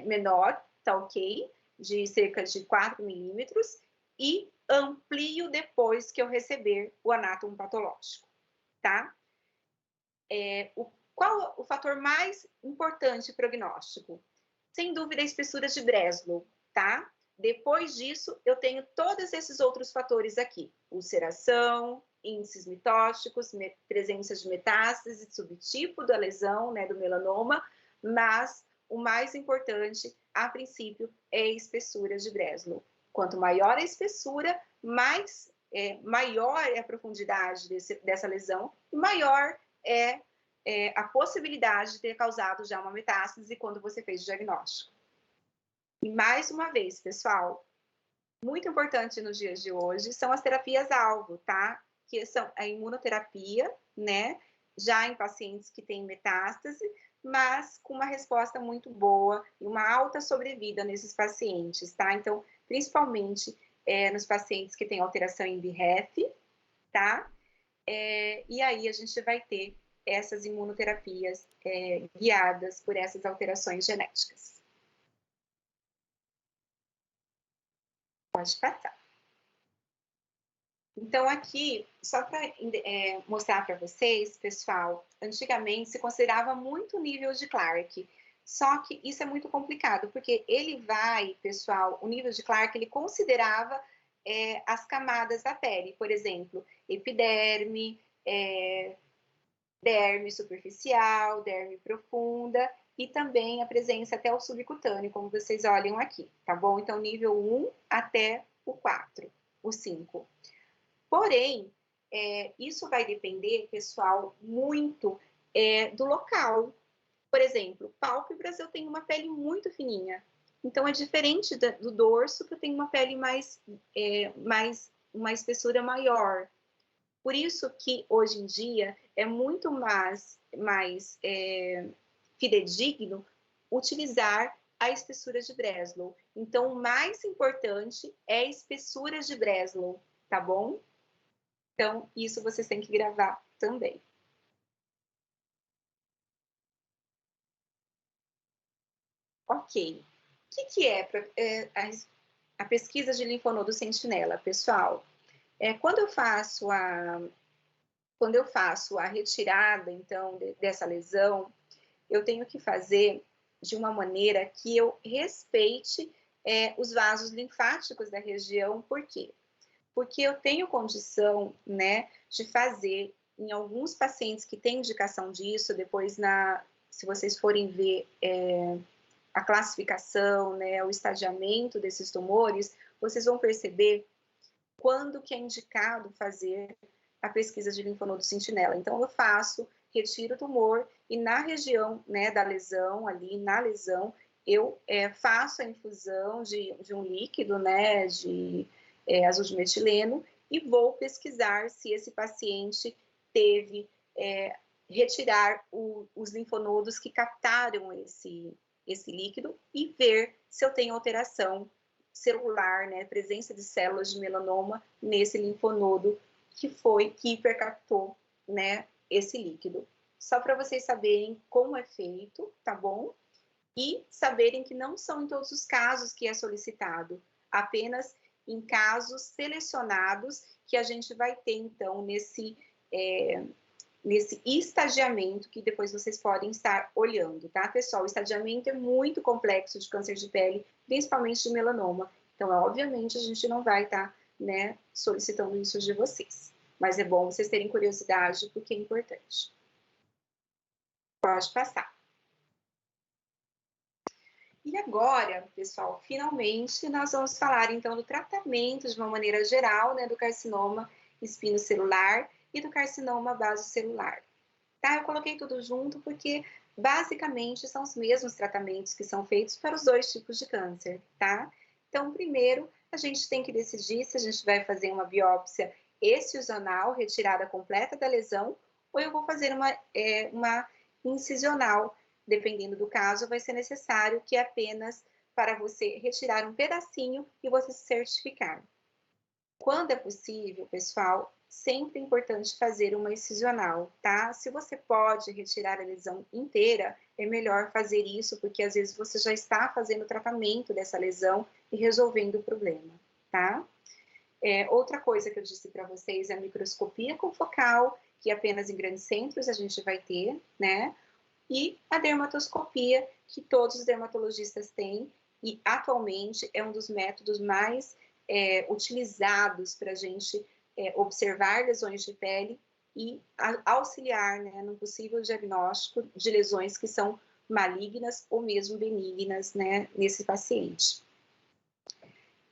menor, tá ok? De cerca de 4 milímetros e amplio depois que eu receber o anátomo patológico, tá? Qual o fator mais importante prognóstico? Sem dúvida, a espessura de Breslow, tá? Depois disso, eu tenho todos esses outros fatores aqui. Ulceração, índices mitóticos, presença de metástase, subtipo da lesão, né, do melanoma, mas o mais importante, a princípio, é a espessura de Breslow. Quanto maior a espessura, maior é a profundidade dessa lesão, e maior é a possibilidade de ter causado já uma metástase quando você fez o diagnóstico. E mais uma vez, pessoal, muito importante nos dias de hoje são as terapias-alvo, tá? Que são a imunoterapia, né? Já em pacientes que têm metástase, mas com uma resposta muito boa e uma alta sobrevida nesses pacientes, tá? Então, principalmente nos pacientes que têm alteração em BRAF, tá? E aí a gente vai ter essas imunoterapias guiadas por essas alterações genéticas. Pode passar. Então, aqui, só para mostrar para vocês, pessoal, antigamente se considerava muito o nível de Clark, só que isso é muito complicado, porque ele vai, pessoal, o nível de Clark, ele considerava as camadas da pele, por exemplo, epiderme, derme superficial, derme profunda e também a presença até o subcutâneo, como vocês olham aqui, tá bom? Então, nível 1 até o 4, o 5. Porém, isso vai depender, pessoal, muito do local. Por exemplo, pálpebras eu tenho uma pele muito fininha. Então, é diferente do dorso, que eu tenho uma pele uma espessura maior. Por isso que, hoje em dia, é muito mais fidedigno utilizar a espessura de Breslow. Então, o mais importante é a espessura de Breslow, tá bom? Então, isso vocês têm que gravar também. Ok. O que é a pesquisa de linfonodo sentinela, pessoal? Quando eu faço a retirada, então, dessa lesão, eu tenho que fazer de uma maneira que eu respeite os vasos linfáticos da região. Por quê? Porque eu tenho condição, né, de fazer, em alguns pacientes que têm indicação disso, depois, se vocês forem ver a classificação, né, o estadiamento desses tumores, vocês vão perceber quando que é indicado fazer a pesquisa de linfonodo sentinela. Então, eu retiro o tumor e na região, né, da lesão, ali na lesão, eu faço a infusão de um líquido, né, de azul de metileno, e vou pesquisar se esse paciente teve retirar os linfonodos que captaram esse líquido e ver se eu tenho alteração celular, né, presença de células de melanoma nesse linfonodo que hipercaptou, né, esse líquido. Só para vocês saberem como é feito, tá bom? E saberem que não são em todos os casos que é solicitado, apenas em casos selecionados que a gente vai ter, então, nesse estadiamento que depois vocês podem estar olhando, tá, pessoal? O estadiamento é muito complexo de câncer de pele, principalmente de melanoma. Então, obviamente, a gente não vai estar, né, solicitando isso de vocês. Mas é bom vocês terem curiosidade, porque é importante. Pode passar. E agora, pessoal, finalmente, nós vamos falar, então, do tratamento de uma maneira geral, né, do carcinoma espinocelular e do carcinoma basocelular. Tá? Eu coloquei tudo junto porque, basicamente, são os mesmos tratamentos que são feitos para os dois tipos de câncer, tá? Então, primeiro, a gente tem que decidir se a gente vai fazer uma biópsia excisional, retirada completa da lesão, ou eu vou fazer uma incisional. Dependendo do caso, vai ser necessário que apenas para você retirar um pedacinho e você se certificar. Quando é possível, pessoal, sempre é importante fazer uma incisional, tá? Se você pode retirar a lesão inteira, é melhor fazer isso, porque às vezes você já está fazendo o tratamento dessa lesão e resolvendo o problema, tá? Outra coisa que eu disse para vocês é a microscopia confocal, que apenas em grandes centros a gente vai ter, né? E a dermatoscopia, que todos os dermatologistas têm, e atualmente é um dos métodos mais utilizados para a gente observar lesões de pele e auxiliar, né, no possível diagnóstico de lesões que são malignas ou mesmo benignas, né, nesse paciente.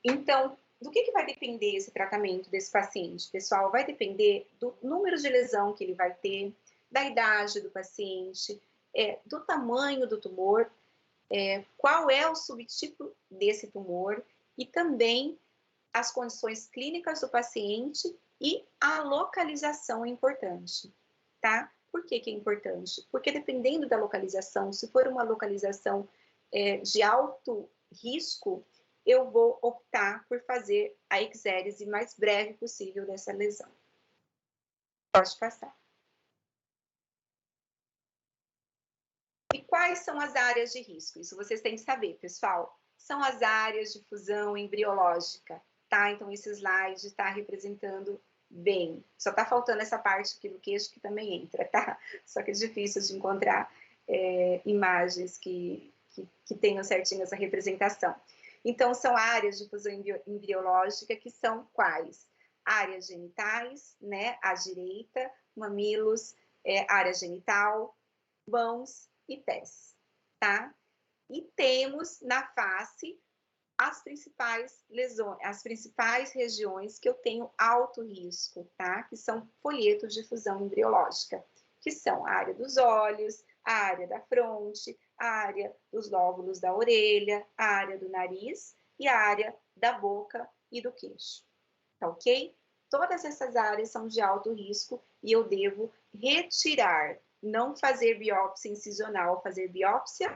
Então, do que vai depender esse tratamento desse paciente, pessoal? Vai depender do número de lesão que ele vai ter, da idade do paciente, do tamanho do tumor, qual é o subtipo desse tumor e também as condições clínicas do paciente e a localização é importante, tá? Por que é importante? Porque dependendo da localização, se for uma localização de alto risco, eu vou optar por fazer a exérese mais breve possível dessa lesão. Pode passar. E quais são as áreas de risco? Isso vocês têm que saber, pessoal. São as áreas de fusão embriológica, tá? Então, esse slide está representando bem. Só está faltando essa parte aqui do queixo que também entra, tá? Só que é difícil de encontrar imagens que tenham certinho essa representação. Então, são áreas de fusão embriológica que são quais? Áreas genitais, né? À direita, mamilos, área genital, mãos e pés, tá? E temos na face as principais lesões, as principais regiões que eu tenho alto risco, tá? Que são folhetos de fusão embriológica. que são a área dos olhos, a área da fronte, a área dos lóbulos da orelha, a área do nariz e a área da boca e do queixo. Tá ok? Todas essas áreas são de alto risco e eu devo retirar, não fazer biópsia incisional, fazer biópsia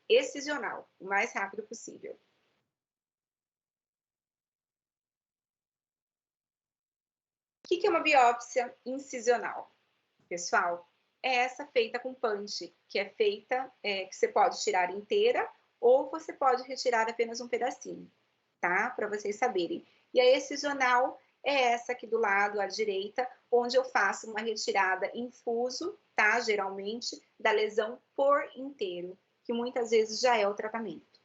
excisional, o mais rápido possível. O que é uma biópsia incisional? Pessoal, é essa feita com punch, que é feita, que você pode tirar inteira ou você pode retirar apenas um pedacinho, tá? Para vocês saberem. E a excisional é essa aqui do lado, à direita, onde eu faço uma retirada em fuso, tá? Geralmente, da lesão por inteiro, que muitas vezes já é o tratamento.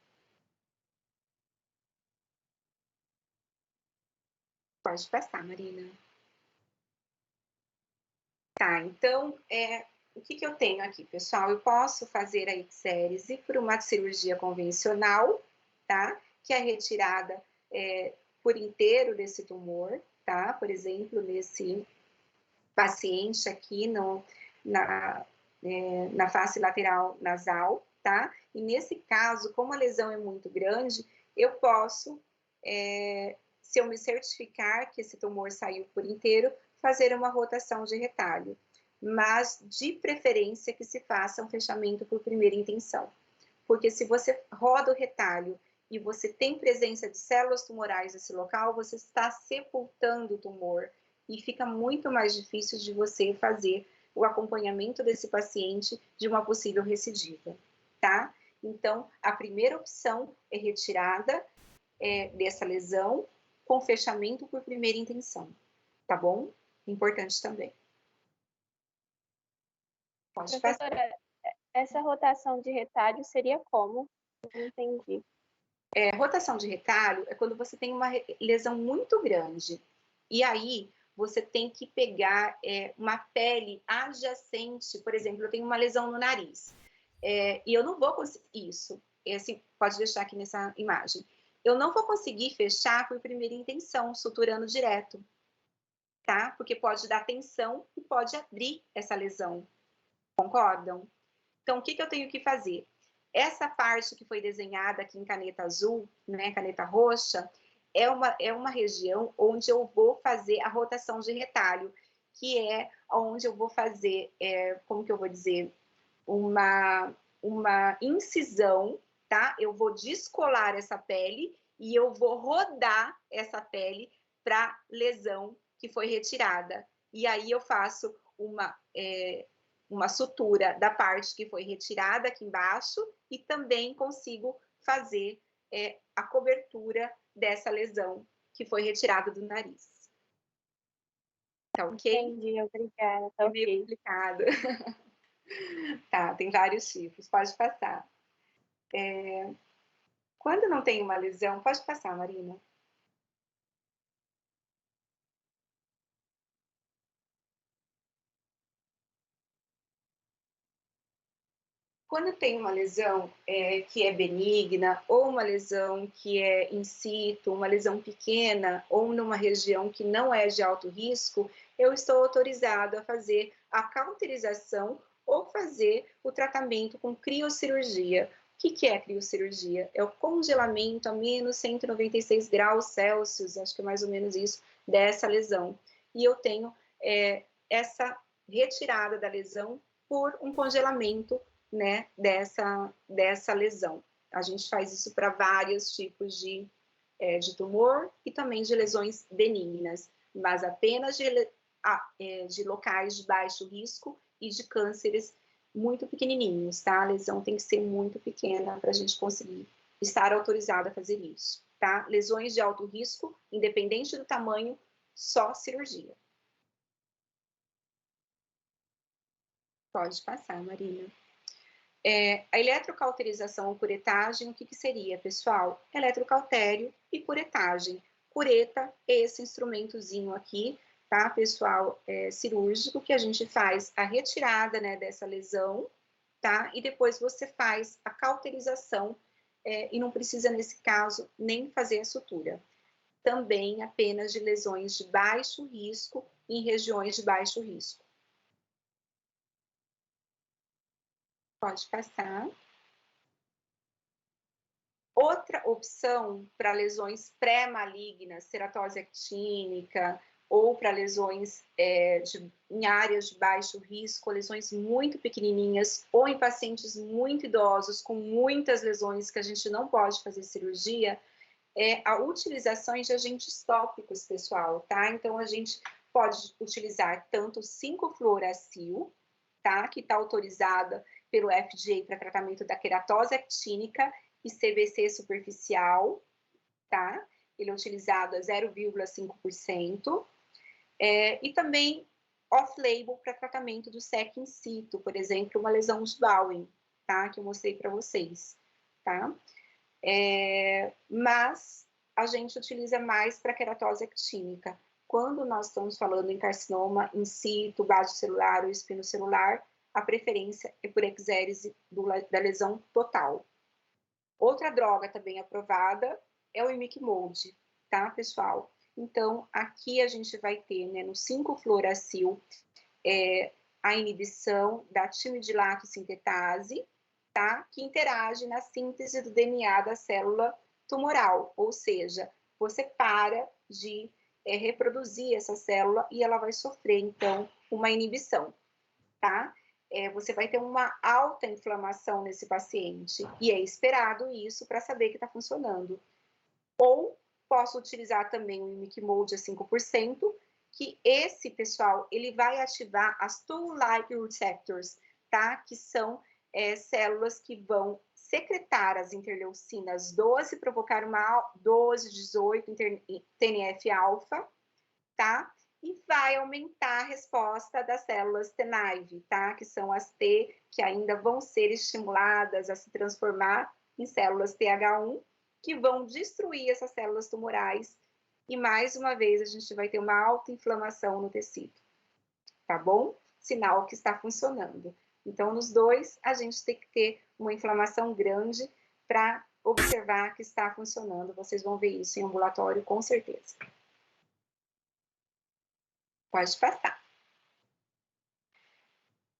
Pode passar, Marina. Tá, então, o que eu tenho aqui, pessoal? Eu posso fazer a icteríse por uma cirurgia convencional, tá? Que é a retirada por inteiro desse tumor, tá? Por exemplo, nesse paciente aqui na face lateral nasal, tá? E nesse caso, como a lesão é muito grande, eu posso, se eu me certificar que esse tumor saiu por inteiro, fazer uma rotação de retalho, mas de preferência que se faça um fechamento por primeira intenção. Porque se você roda o retalho e você tem presença de células tumorais nesse local, você está sepultando o tumor e fica muito mais difícil de você fazer o acompanhamento desse paciente de uma possível recidiva, tá? Então, a primeira opção é retirada dessa lesão com fechamento por primeira intenção, tá bom? Importante também. Pode passar. Professora, essa rotação de retalho seria como? Não entendi. Rotação de retalho é quando você tem uma lesão muito grande. E aí, você tem que pegar uma pele adjacente. Por exemplo, eu tenho uma lesão no nariz. E eu não vou conseguir isso. Assim, pode deixar aqui nessa imagem. Eu não vou conseguir fechar por primeira intenção, suturando direto. Tá? Porque pode dar tensão e pode abrir essa lesão. Concordam? Então, o que eu tenho que fazer? Essa parte que foi desenhada aqui em caneta azul, né, caneta roxa, é uma região onde eu vou fazer a rotação de retalho, que é onde eu vou fazer, como que eu vou dizer, uma incisão, tá? Eu vou descolar essa pele e eu vou rodar essa pele para lesão que foi retirada. E aí eu faço uma sutura da parte que foi retirada aqui embaixo e também consigo fazer a cobertura dessa lesão que foi retirada do nariz. Tá ok? Entendi, obrigada. Tá é meio complicado. Tá, tem vários tipos, pode passar. Quando não tem uma lesão, pode passar, Marina. Quando tem uma lesão que é benigna, ou uma lesão que é in situ, uma lesão pequena, ou numa região que não é de alto risco, eu estou autorizado a fazer a cauterização ou fazer o tratamento com criocirurgia. O que é a criocirurgia? É o congelamento a menos 196 graus Celsius, acho que é mais ou menos isso, dessa lesão. E eu tenho essa retirada da lesão por um congelamento, né, dessa lesão. A gente faz isso para vários tipos de tumor e também de lesões benignas, mas apenas de locais de baixo risco e de cânceres muito pequenininhos, tá? A lesão tem que ser muito pequena para a gente conseguir estar autorizado a fazer isso, tá? Lesões de alto risco, independente do tamanho, só cirurgia. Pode passar, Marina. A eletrocauterização ou curetagem, o que seria, pessoal? Eletrocautério e curetagem. Cureta é esse instrumentozinho aqui, tá, pessoal, cirúrgico, que a gente faz a retirada, né, dessa lesão, tá, e depois você faz a cauterização e não precisa, nesse caso, nem fazer a sutura. Também apenas de lesões de baixo risco em regiões de baixo risco. Pode passar. Outra opção para lesões pré-malignas, ceratose actínica, ou para lesões em áreas de baixo risco, lesões muito pequenininhas, ou em pacientes muito idosos, com muitas lesões que a gente não pode fazer cirurgia, é a utilização de agentes tópicos, pessoal, tá? Então, a gente pode utilizar tanto 5-fluoracil, tá? Que está autorizada pelo FDA para tratamento da queratose actínica e CBC superficial, tá? Ele é utilizado a 0,5%. E também off-label para tratamento do SEC in situ, por exemplo, uma lesão de Bowen, tá? Que eu mostrei para vocês, tá? Mas a gente utiliza mais para queratose actínica. Quando nós estamos falando em carcinoma in situ, base celular ou espinocelular, a preferência é por exérese da lesão total. Outra droga também aprovada é o imiquimod, tá, pessoal? Então, aqui a gente vai ter, né, no 5-fluoracil, a inibição da timidilato sintetase, tá? Que interage na síntese do DNA da célula tumoral, ou seja, você para de reproduzir essa célula e ela vai sofrer, então, uma inibição, tá? Você vai ter uma alta inflamação nesse paciente, e é esperado isso para saber que está funcionando. Ou posso utilizar também o imiquimod a 5%, que esse, pessoal, ele vai ativar as toll-like receptors, tá? Que são células que vão secretar as interleucinas 12, provocar uma 12, 18, TNF-alfa, tá? E vai aumentar a resposta das células TNAIV, tá? Que são as T que ainda vão ser estimuladas a se transformar em células TH1, que vão destruir essas células tumorais. E, mais uma vez, a gente vai ter uma alta inflamação no tecido, tá bom? Sinal que está funcionando. Então, nos dois, a gente tem que ter uma inflamação grande para observar que está funcionando. Vocês vão ver isso em ambulatório, com certeza. Pode passar.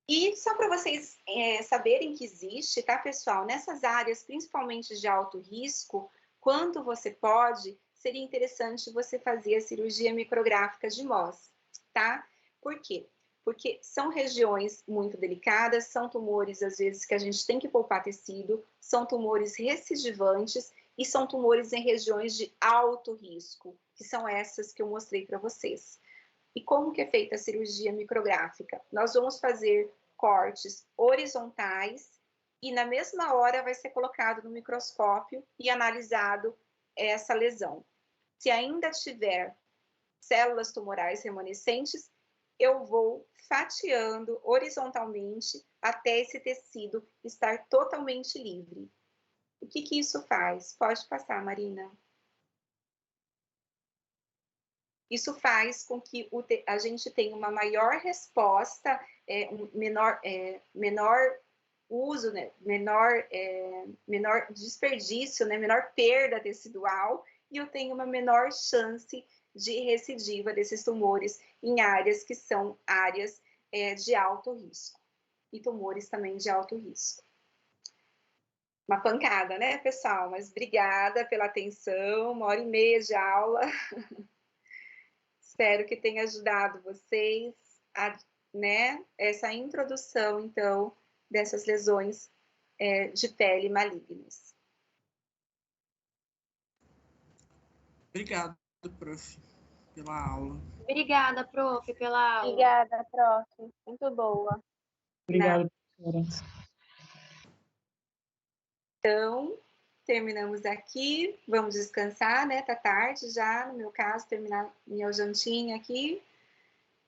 E só para vocês saberem que existe, tá, pessoal? Nessas áreas, principalmente de alto risco, quando você pode, seria interessante você fazer a cirurgia micrográfica de Mohs, tá? Por quê? Porque são regiões muito delicadas, são tumores, às vezes, que a gente tem que poupar tecido, são tumores recidivantes e são tumores em regiões de alto risco, que são essas que eu mostrei para vocês. E como que é feita a cirurgia micrográfica? Nós vamos fazer cortes horizontais e na mesma hora vai ser colocado no microscópio e analisado essa lesão. Se ainda tiver células tumorais remanescentes, eu vou fatiando horizontalmente até esse tecido estar totalmente livre. O que que isso faz? Pode passar, Marina. Isso faz com que a gente tenha uma maior resposta, um menor uso, né? menor desperdício, né? Menor perda tecidual, e eu tenho uma menor chance de recidiva desses tumores em áreas que são áreas de alto risco, e tumores também de alto risco. Uma pancada, né, pessoal? Mas obrigada pela atenção, 1h30 de aula. Espero que tenha ajudado vocês a, né, essa introdução, então, dessas lesões de pele malignas. Obrigado, prof, pela aula. Obrigada, prof, pela aula. Obrigada, prof. Muito boa. Obrigado, professora. Então, terminamos aqui. Vamos descansar, né? Tá tarde já, no meu caso, terminar minha jantinha aqui.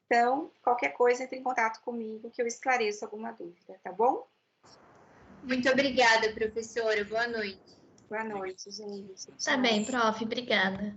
Então, qualquer coisa, entre em contato comigo que eu esclareço alguma dúvida, tá bom? Muito obrigada, professora. Boa noite. Boa noite, gente. Tá bem, prof, obrigada.